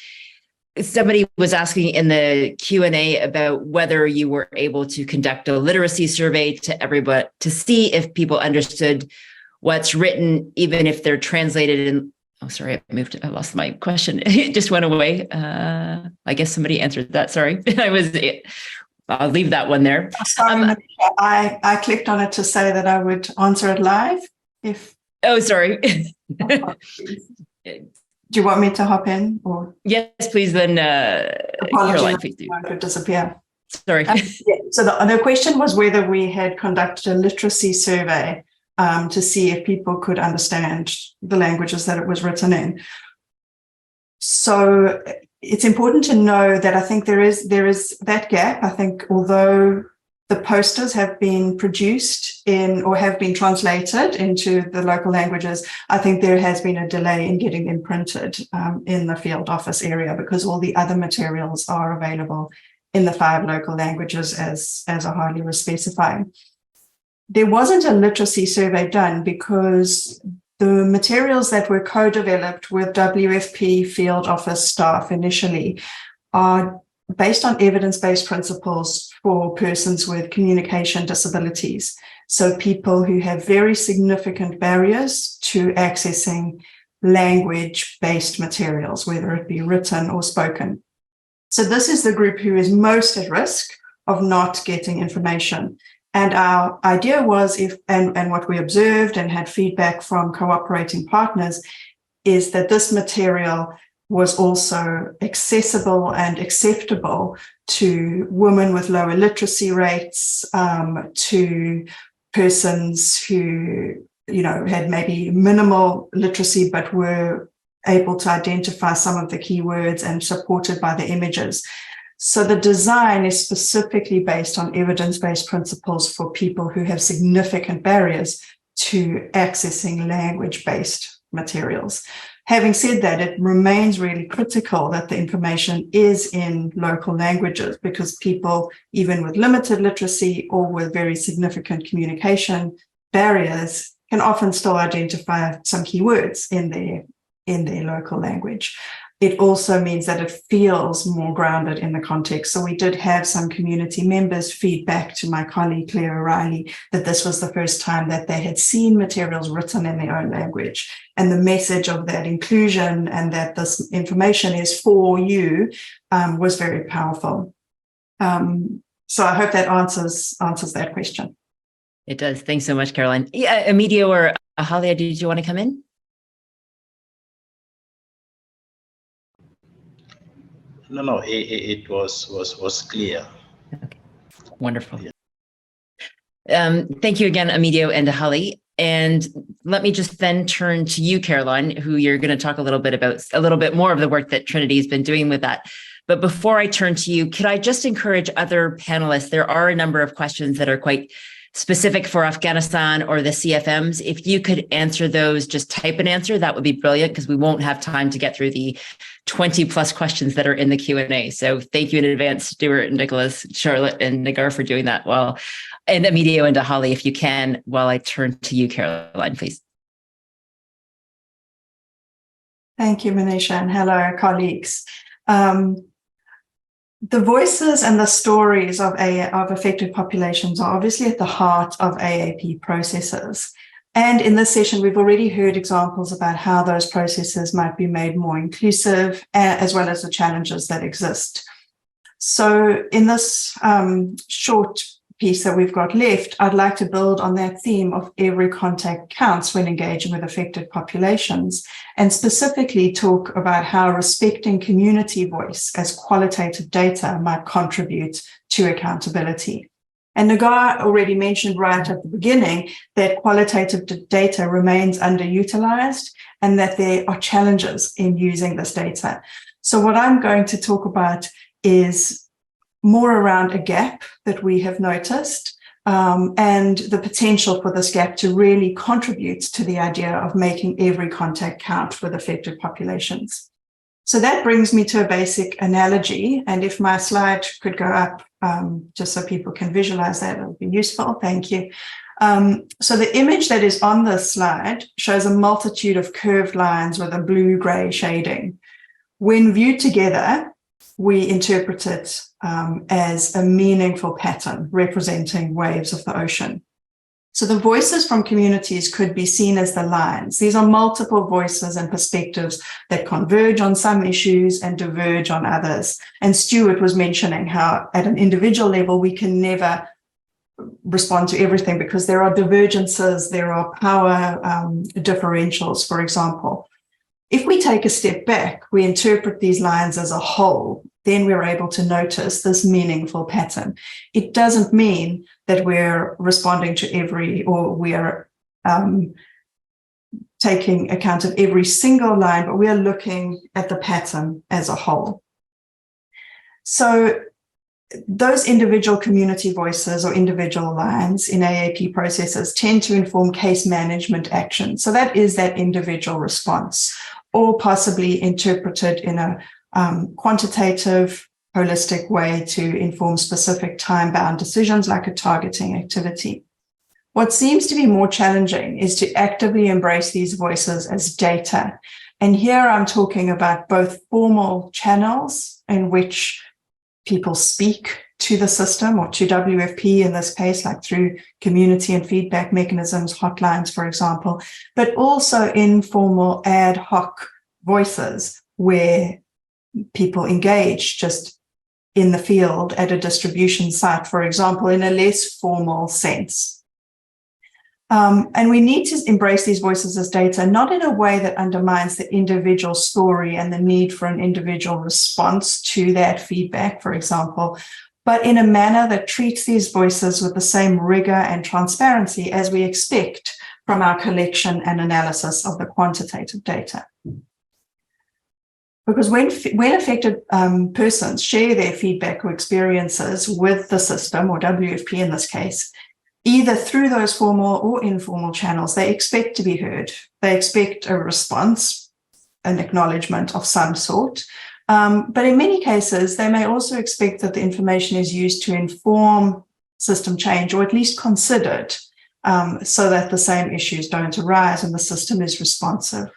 Speaker 1: Somebody was asking in the Q&A about whether you were able to conduct a literacy survey to everybody to see if people understood what's written, even if they're translated in. Oh, sorry, I lost my question. It just went away. I guess somebody answered that. Sorry, I'll leave that one there.
Speaker 9: Sorry, I clicked on it to say that I would answer it live.
Speaker 1: Oh, sorry.
Speaker 9: Do you want me to hop in? Or
Speaker 1: yes, please. Then Caroline, please do.
Speaker 9: Could disappear.
Speaker 1: Sorry.
Speaker 9: So the question was whether we had conducted a literacy survey to see if people could understand the languages that it was written in. So it's important to know that I think there is that gap. I think although the posters have been produced in or have been translated into the local languages, I think there has been a delay in getting them printed in the field office area, because all the other materials are available in the 5 local languages as Harley was specifying. There wasn't a literacy survey done because the materials that were co-developed with WFP field office staff initially are based on evidence-based principles for persons with communication disabilities. So people who have very significant barriers to accessing language-based materials, whether it be written or spoken. So this is the group who is most at risk of not getting information. And our idea was and what we observed and had feedback from cooperating partners is that this material was also accessible and acceptable to women with lower literacy rates, to persons who, had maybe minimal literacy, but were able to identify some of the keywords and supported by the images. So the design is specifically based on evidence-based principles for people who have significant barriers to accessing language-based materials. Having said that, it remains really critical that the information is in local languages, because people, even with limited literacy or with very significant communication barriers, can often still identify some keywords in their local language. it also means that it feels more grounded in the context. So we did have some community members feedback to my colleague, Claire O'Reilly, that this was the first time that they had seen materials written in their own language. And the message of that inclusion and that this information is for you was very powerful. So I hope that answers that question.
Speaker 1: It does. Thanks so much, Caroline. Yeah, Emilio or Ahalia, did you want to come in?
Speaker 6: No, it was clear.
Speaker 1: Okay. Wonderful. Yeah. Thank you again, Emilio and Ahali. And let me just then turn to you, Caroline, who you're going to talk a little bit more of the work that Trinity has been doing with that. But before I turn to you, could I just encourage other panelists? There are a number of questions that are quite specific for Afghanistan or the CFMs. If you could answer those, just type an answer, that would be brilliant, because we won't have time to get through the 20 plus questions that are in the Q&A. So thank you in advance, Stuart, Nicholas, Charlotte, and Nagar for doing that. And Emilio and Ahali, if you can, while I turn to you, Caroline, please.
Speaker 9: Thank you, Manisha, and hello, colleagues. The voices and the stories of affected populations are obviously at the heart of AAP processes. And in this session, we've already heard examples about how those processes might be made more inclusive, as well as the challenges that exist. So in this short piece that we've got left, I'd like to build on that theme of every contact counts when engaging with affected populations, and specifically talk about how respecting community voice as qualitative data might contribute to accountability. And Nagar already mentioned right at the beginning that qualitative data remains underutilized and that there are challenges in using this data. So what I'm going to talk about is more around a gap that we have noticed, and the potential for this gap to really contribute to the idea of making every contact count with affected populations. So that brings me to a basic analogy, and if my slide could go up just so people can visualize that, it would be useful. Thank you. So the image that is on this slide shows a multitude of curved lines with a blue-gray shading. When viewed together, we interpret it as a meaningful pattern representing waves of the ocean. So the voices from communities could be seen as the lines. These are multiple voices and perspectives that converge on some issues and diverge on others. And Stuart was mentioning how at an individual level, we can never respond to everything because there are divergences, there are power differentials, for example. If we take a step back, we interpret these lines as a whole, then we're able to notice this meaningful pattern. It doesn't mean that we're responding to every, or we're taking account of every single line, but we are looking at the pattern as a whole. So those individual community voices or individual lines in AAP processes tend to inform case management action. So that is that individual response, or possibly interpreted in a quantitative, holistic way to inform specific time-bound decisions like a targeting activity. What seems to be more challenging is to actively embrace these voices as data. And here I'm talking about both formal channels in which people speak to the system or to WFP in this case, like through community and feedback mechanisms, hotlines, for example, but also informal ad hoc voices where people engage just in the field at a distribution site, for example, in a less formal sense. And we need to embrace these voices as data, not in a way that undermines the individual story and the need for an individual response to that feedback, for example, but in a manner that treats these voices with the same rigor and transparency as we expect from our collection and analysis of the quantitative data. Because when affected persons share their feedback or experiences with the system, or WFP in this case, either through those formal or informal channels, they expect to be heard. They expect a response, an acknowledgement of some sort. But in many cases, they may also expect that the information is used to inform system change, or at least considered, so that the same issues don't arise and the system is responsive.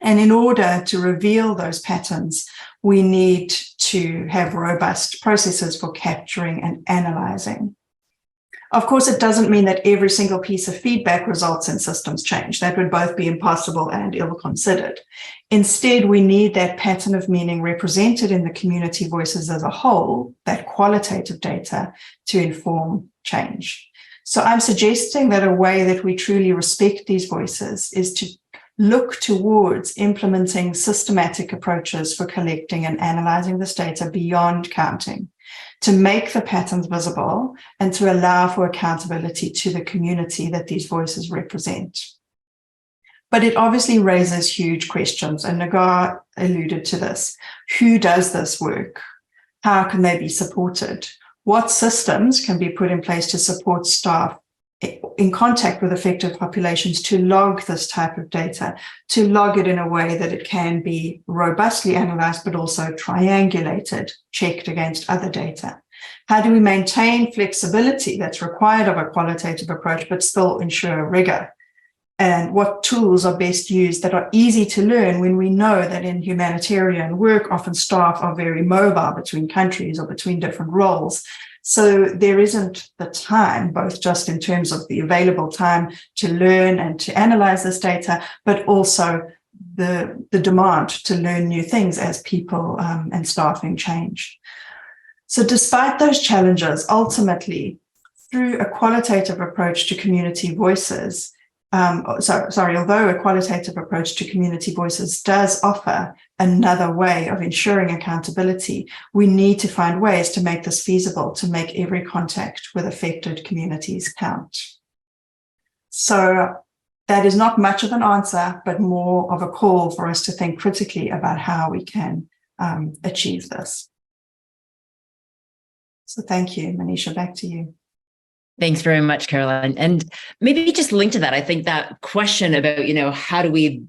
Speaker 9: And in order to reveal those patterns, we need to have robust processes for capturing and analyzing. Of course, it doesn't mean that every single piece of feedback results in systems change. That would both be impossible and ill-considered. Instead, we need that pattern of meaning represented in the community voices as a whole, that qualitative data, to inform change. So I'm suggesting that a way that we truly respect these voices is to look towards implementing systematic approaches for collecting and analyzing this data beyond counting, to make the patterns visible and to allow for accountability to the community that these voices represent. But it obviously raises huge questions, and Nagar alluded to this. Who does this work? How can they be supported? What systems can be put in place to support staff in contact with affected populations to log this type of data, to log it in a way that it can be robustly analyzed, but also triangulated, checked against other data? How do we maintain flexibility that's required of a qualitative approach, but still ensure rigor? And what tools are best used that are easy to learn when we know that in humanitarian work, often staff are very mobile between countries or between different roles. So there isn't the time, both just in terms of the available time to learn and to analyze this data, but also the demand to learn new things as people and staffing change. So despite those challenges, ultimately, through a qualitative approach to community voices, although a qualitative approach to community voices does offer another way of ensuring accountability, we need to find ways to make this feasible, to make every contact with affected communities count. So that is not much of an answer, but more of a call for us to think critically about how we can achieve this. So thank you, Manisha, back to you.
Speaker 1: Thanks very much, Caroline. And maybe just link to that, I think that question about, how do we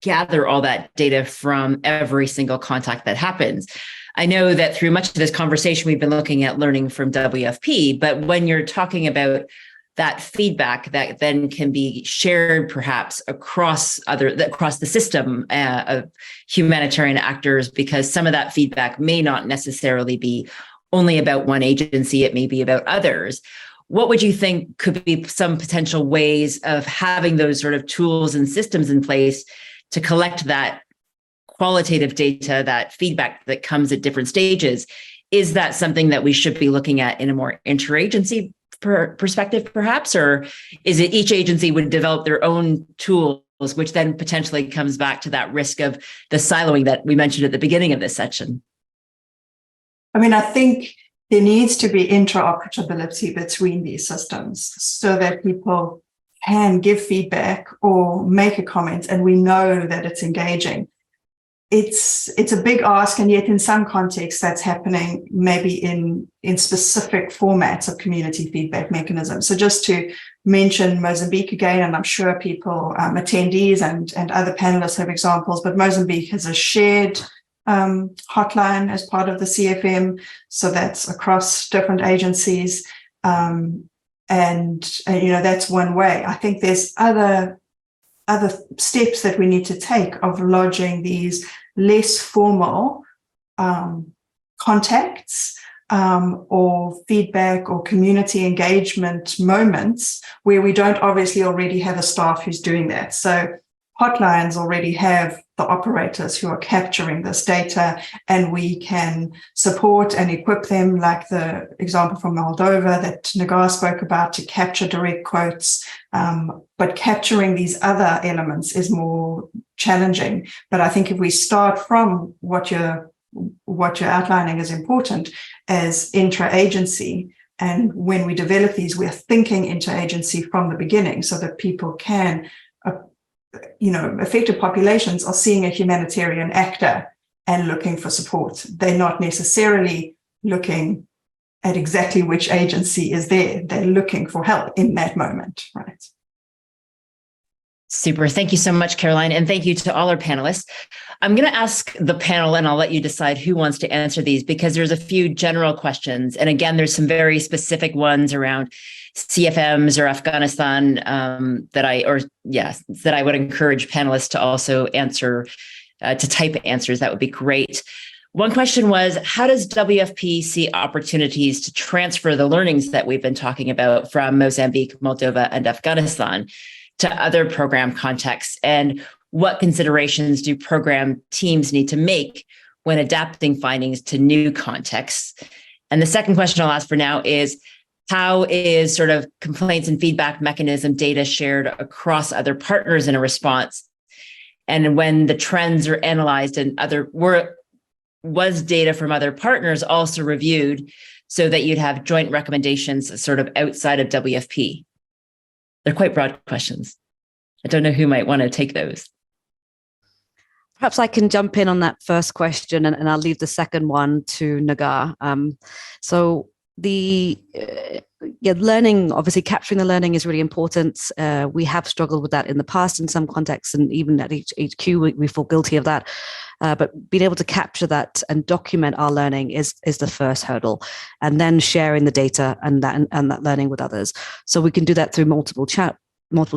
Speaker 1: gather all that data from every single contact that happens? I know that through much of this conversation, we've been looking at learning from WFP, but when you're talking about that feedback that then can be shared perhaps across the system of humanitarian actors, because some of that feedback may not necessarily be only about one agency, it may be about others. What would you think could be some potential ways of having those sort of tools and systems in place to collect that qualitative data, that feedback that comes at different stages? Is that something that we should be looking at in a more interagency perspective, perhaps? Or is it each agency would develop their own tools, which then potentially comes back to that risk of the siloing that we mentioned at the beginning of this section?
Speaker 9: I think there needs to be interoperability between these systems so that people can give feedback or make a comment and we know that it's engaging. It's a big ask, and yet in some contexts that's happening maybe in specific formats of community feedback mechanisms. So just to mention Mozambique again, and I'm sure people, attendees and other panelists have examples, but Mozambique has a shared hotline as part of the CFM, so that's across different agencies, and that's one way. I think there's other steps that we need to take of lodging these less formal contacts or feedback or community engagement moments where we don't obviously already have a staff who's doing that. So hotlines already have the operators who are capturing this data, and we can support and equip them, like the example from Moldova that Nagar spoke about, to capture direct quotes. But capturing these other elements is more challenging. But I think if we start from what you're outlining as important as intra-agency, and when we develop these, we're thinking inter-agency from the beginning so that people can affected populations are seeing a humanitarian actor and looking for support. They're not necessarily looking at exactly which agency is there. They're looking for help in that moment, right?
Speaker 1: Super. Thank you so much, Caroline. And thank you to all our panelists. I'm going to ask the panel, and I'll let you decide who wants to answer these, because there's a few general questions. And again, there's some very specific ones around CFMs or Afghanistan that I would encourage panelists to also answer, to type answers. That would be great. One question was, how does WFP see opportunities to transfer the learnings that we've been talking about from Mozambique, Moldova, and Afghanistan to other program contexts? And what considerations do program teams need to make when adapting findings to new contexts? And the second question I'll ask for now is, how is sort of complaints and feedback mechanism data shared across other partners in a response? And when the trends are analyzed and was data from other partners also reviewed so that you'd have joint recommendations sort of outside of WFP? They're quite broad questions. I don't know who might want to take those.
Speaker 2: Perhaps I can jump in on that first question, and I'll leave the second one to Nagar. So the learning, obviously capturing the learning is really important. We have struggled with that in the past in some contexts, and even at HQ, we feel guilty of that. But being able to capture that and document our learning is the first hurdle, and then sharing the data and that learning with others. So we can do that through multiple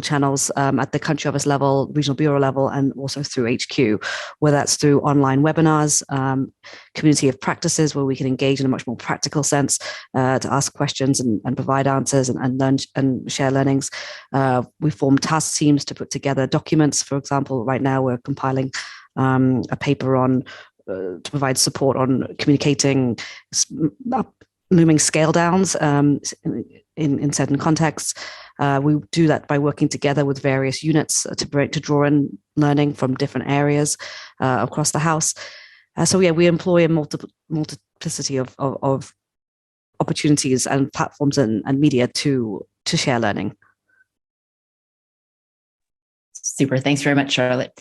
Speaker 2: channels at the country office level, regional bureau level, and also through HQ, whether that's through online webinars, community of practices where we can engage in a much more practical sense to ask questions and provide answers and learn and share learnings. We form task teams to put together documents. For example, right now we're compiling a paper on to provide support on communicating looming scale downs in certain contexts. We do that by working together with various units to draw in learning from different areas across the house. We employ a multiplicity of opportunities and platforms and media to share learning.
Speaker 1: Super. Thanks very much, Charlotte.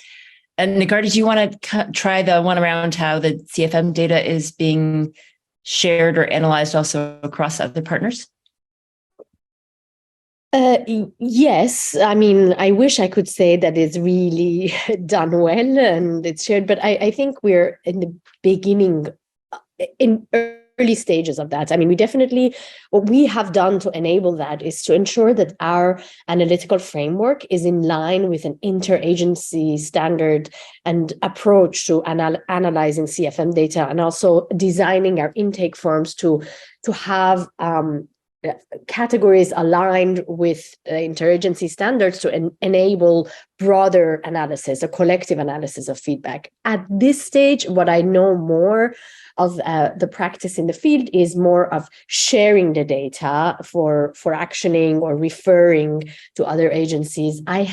Speaker 1: And Nagar, did you want to try the one around how the CFM data is being shared or analyzed also across other partners?
Speaker 3: Yes. I mean, I wish I could say that it's really done well and it's shared, but I think we're in the beginning, in early stages of that. I mean, what we have done to enable that is to ensure that our analytical framework is in line with an interagency standard and approach to analyzing CFM data, and also designing our intake forms to have categories aligned with interagency standards to enable broader analysis, a collective analysis of feedback. At this stage, what I know more of the practice in the field is more of sharing the data for actioning or referring to other agencies. I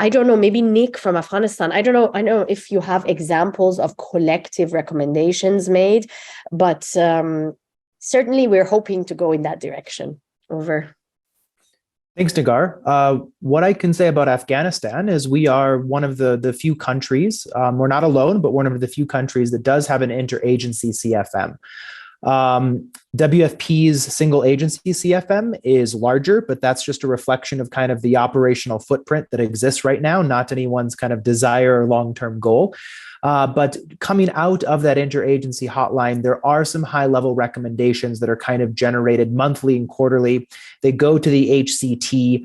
Speaker 3: don't know, maybe Nick from Afghanistan, I know if you have examples of collective recommendations made, but certainly we're hoping to go in that direction. Over.
Speaker 5: Thanks, Nagar. What I can say about Afghanistan is we are one of the few countries, we're not alone, but one of the few countries that does have an interagency CFM. WFP's single agency CFM is larger, but that's just a reflection of kind of the operational footprint that exists right now, not anyone's kind of desire or long-term goal. But coming out of that interagency hotline, there are some high-level recommendations that are kind of generated monthly and quarterly. They go to the HCT.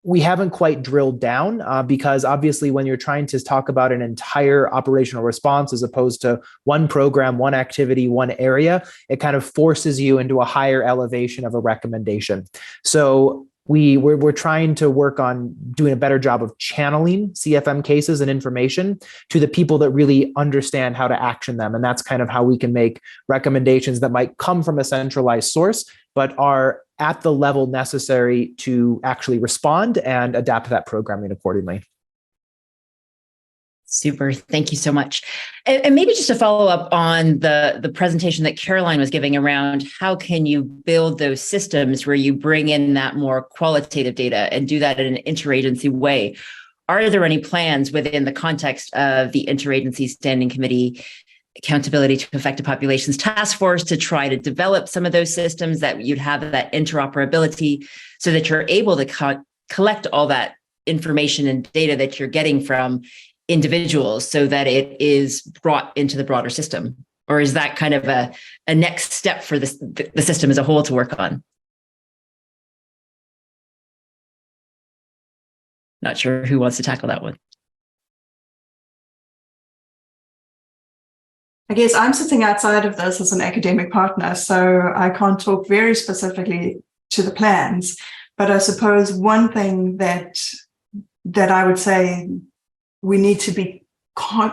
Speaker 5: We haven't quite drilled down because obviously when you're trying to talk about an entire operational response as opposed to one program, one activity, one area, it kind of forces you into a higher elevation of a recommendation. So we're trying to work on doing a better job of channeling CFM cases and information to the people that really understand how to action them. And that's kind of how we can make recommendations that might come from a centralized source, but are at the level necessary to actually respond and adapt that programming accordingly.
Speaker 1: Super. Thank you so much. And maybe just to follow up on the presentation that Caroline was giving around how can you build those systems where you bring in that more qualitative data and do that in an interagency way. Are there any plans within the context of the Interagency Standing Committee Accountability to Affected Populations Task Force to try to develop some of those systems that you'd have that interoperability so that you're able to collect all that information and data that you're getting from individuals so that it is brought into the broader system? Or is that kind of a next step for the system as a whole to work on? Not sure who wants to tackle that one.
Speaker 9: I guess I'm sitting outside of this as an academic partner, so I can't talk very specifically to the plans. But I suppose one thing that I would say we need to be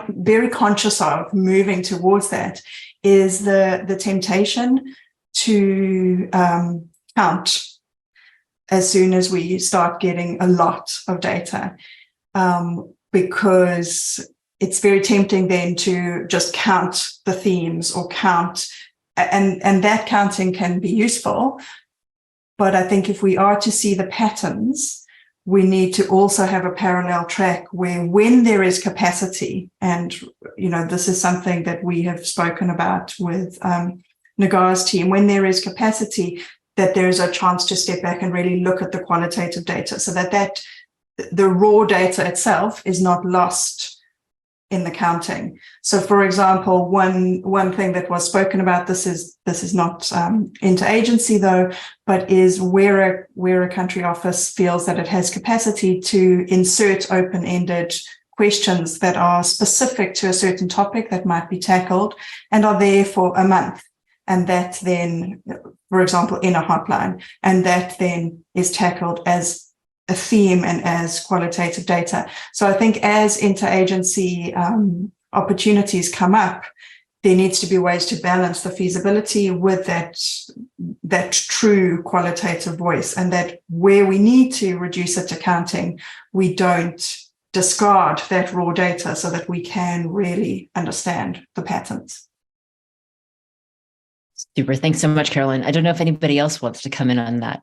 Speaker 9: very conscious of moving towards that is the temptation to count as soon as we start getting a lot of data, because it's very tempting then to just count the themes or count, and that counting can be useful. But I think if we are to see the patterns, we need to also have a parallel track where when there is capacity, and this is something that we have spoken about with Nagar's team, when there is capacity, that there is a chance to step back and really look at the qualitative data so that the raw data itself is not lost in the counting. So, for example, one thing that was spoken about, this is not interagency though, but is where a country office feels that it has capacity to insert open-ended questions that are specific to a certain topic that might be tackled and are there for a month. And that then, for example, in a hotline, and that then is tackled as a theme and as qualitative data. So I think as interagency opportunities come up, there needs to be ways to balance the feasibility with that true qualitative voice, and that where we need to reduce it to counting, we don't discard that raw data so that we can really understand the patterns.
Speaker 1: Super. Thanks so much, Carolyn. I don't know if anybody else wants to come in on that.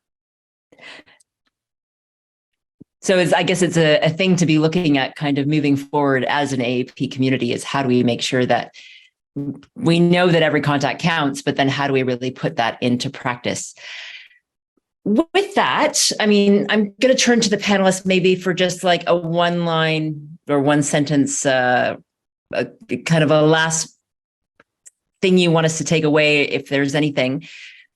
Speaker 1: So I guess it's a thing to be looking at kind of moving forward as an AAP community is how do we make sure that we know that every contact counts, but then how do we really put that into practice? With that, I mean, I'm going to turn to the panelists maybe for just like a one line or one sentence, kind of a last thing you want us to take away, if there's anything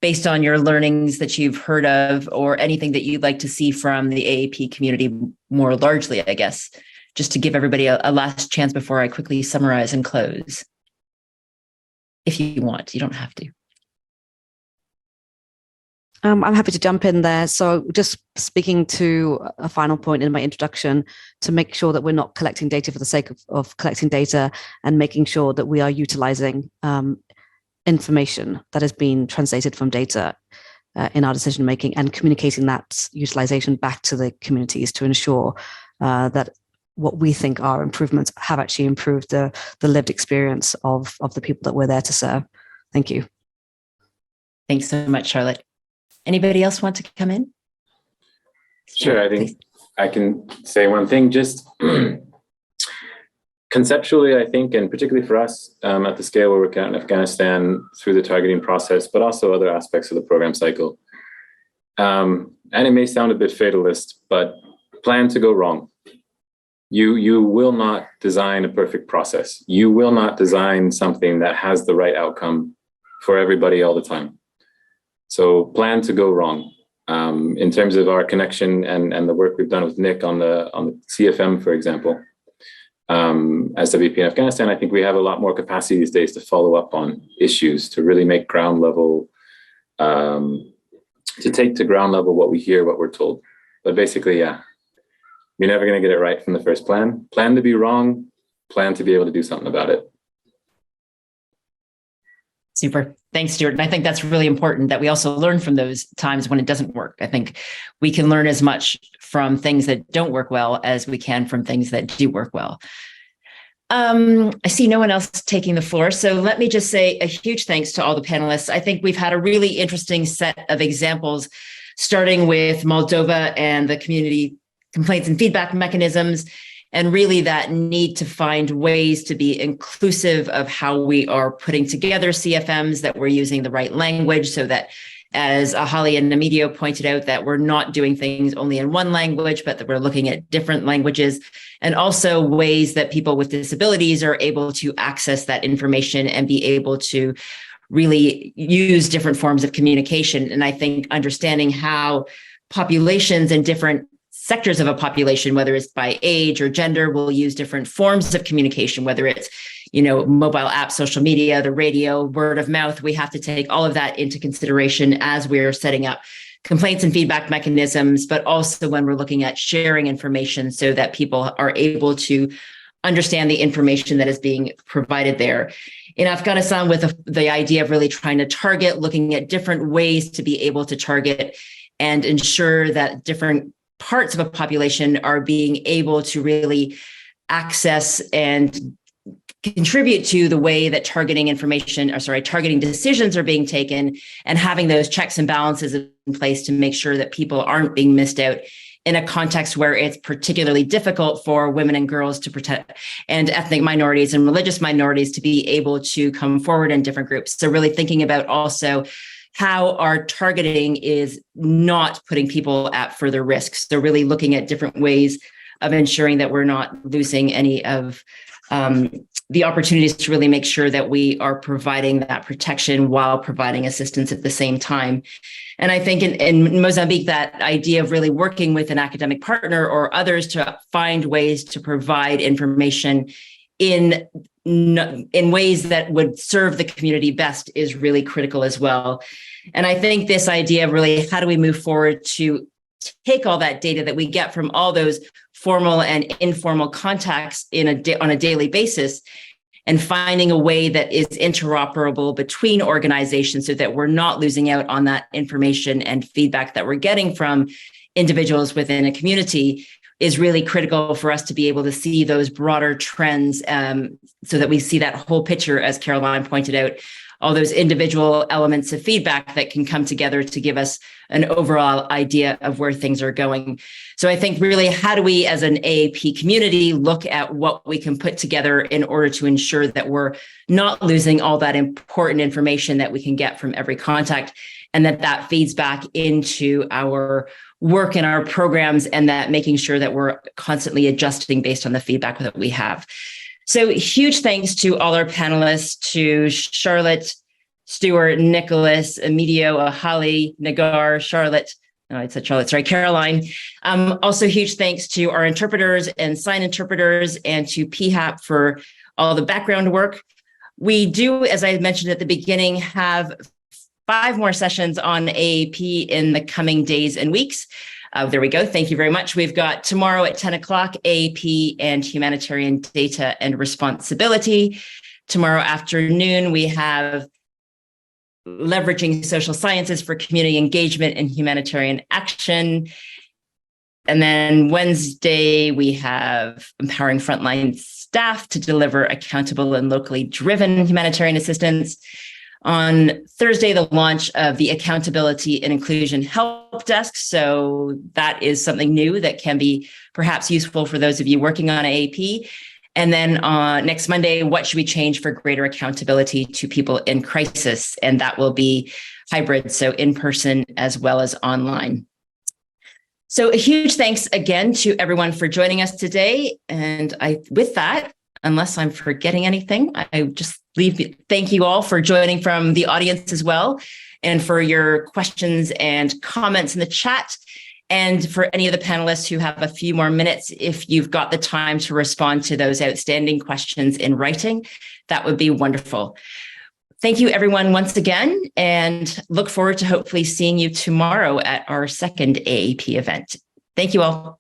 Speaker 1: based on your learnings that you've heard of or anything that you'd like to see from the AAP community more largely, I guess, just to give everybody a last chance before I quickly summarize and close. If you want, you don't have to.
Speaker 2: I'm happy to jump in there. So just speaking to a final point in my introduction, to make sure that we're not collecting data for the sake of collecting data, and making sure that we are utilizing information that has been translated from data in our decision making, and communicating that utilization back to the communities to ensure that what we think are improvements have actually improved the lived experience of the people that we're there to serve. Thank you.
Speaker 1: Thanks so much, Charlotte. Anybody else want to come in?
Speaker 4: Sure, I think I can say one thing. Just conceptually, I think, and particularly for us at the scale we're working at in Afghanistan through the targeting process, but also other aspects of the program cycle. And it may sound a bit fatalist, but plan to go wrong. You will not design a perfect process. You will not design something that has the right outcome for everybody all the time. So plan to go wrong. In terms of our connection and the work we've done with Nick on the CFM, for example, as WP in Afghanistan, I think we have a lot more capacity these days to follow up on issues, to really make ground level, to take to ground level what we hear, what we're told. But basically, yeah, you're never going to get it right from the first plan. Plan to be wrong, plan to be able to do something about it.
Speaker 1: Super. Thanks, Stuart. And I think that's really important that we also learn from those times when it doesn't work. I think we can learn as much from things that don't work well as we can from things that do work well. I see no one else taking the floor. So let me just say a huge thanks to all the panelists. I think we've had a really interesting set of examples, starting with Moldova and the community complaints and feedback mechanisms, and really that need to find ways to be inclusive of how we are putting together CFMs, that we're using the right language so that as Ahali and Namidio pointed out, that we're not doing things only in one language, but that we're looking at different languages, and also ways that people with disabilities are able to access that information and be able to really use different forms of communication. And I think understanding how populations and different sectors of a population, whether it's by age or gender, will use different forms of communication, whether it's, mobile apps, social media, the radio, word of mouth. We have to take all of that into consideration as we're setting up complaints and feedback mechanisms, but also when we're looking at sharing information so that people are able to understand the information that is being provided there. In Afghanistan, with the idea of really trying to target, looking at different ways to be able to target and ensure that different parts of a population are being able to really access and contribute to the way that targeting decisions are being taken, and having those checks and balances in place to make sure that people aren't being missed out in a context where it's particularly difficult for women and girls to protect, and ethnic minorities and religious minorities to be able to come forward in different groups. So really thinking about also how our targeting is not putting people at further risks. So really looking at different ways of ensuring that we're not losing any of the opportunities to really make sure that we are providing that protection while providing assistance at the same time. And I think in Mozambique, that idea of really working with an academic partner or others to find ways to provide information in ways that would serve the community best is really critical as well. And I think this idea of really how do we move forward to take all that data that we get from all those formal and informal contacts on a daily basis, and finding a way that is interoperable between organizations so that we're not losing out on that information and feedback that we're getting from individuals within a community is really critical for us to be able to see those broader trends, so that we see that whole picture, as Caroline pointed out, all those individual elements of feedback that can come together to give us an overall idea of where things are going. So I think really, how do we as an AAP community look at what we can put together in order to ensure that we're not losing all that important information that we can get from every contact, and that feeds back into our work and our programs, and that making sure that we're constantly adjusting based on the feedback that we have. So huge thanks to all our panelists, to Charlotte, Stuart, Nicholas, Emidio, Ahali, Nagar, Caroline. Also huge thanks to our interpreters and sign interpreters, and to PHAP for all the background work. We do, as I mentioned at the beginning, have 5 more sessions on AAP in the coming days and weeks. There we go. Thank you very much. We've got tomorrow at 10 o'clock, AAP and humanitarian data and responsibility. Tomorrow afternoon, we have leveraging social sciences for community engagement and humanitarian action. And then Wednesday, we have empowering frontline staff to deliver accountable and locally driven humanitarian assistance. On Thursday, the launch of the Accountability and Inclusion Help Desk. So that is something new that can be perhaps useful for those of you working on AAP. And then next Monday, what should we change for greater accountability to people in crisis? And that will be hybrid, so in person as well as online. So a huge thanks again to everyone for joining us today. And with that, unless I'm forgetting anything, I just thank you all for joining from the audience as well, and for your questions and comments in the chat. And for any of the panelists who have a few more minutes, if you've got the time to respond to those outstanding questions in writing, that would be wonderful. Thank you, everyone, once again, and look forward to hopefully seeing you tomorrow at our second AAP event. Thank you all.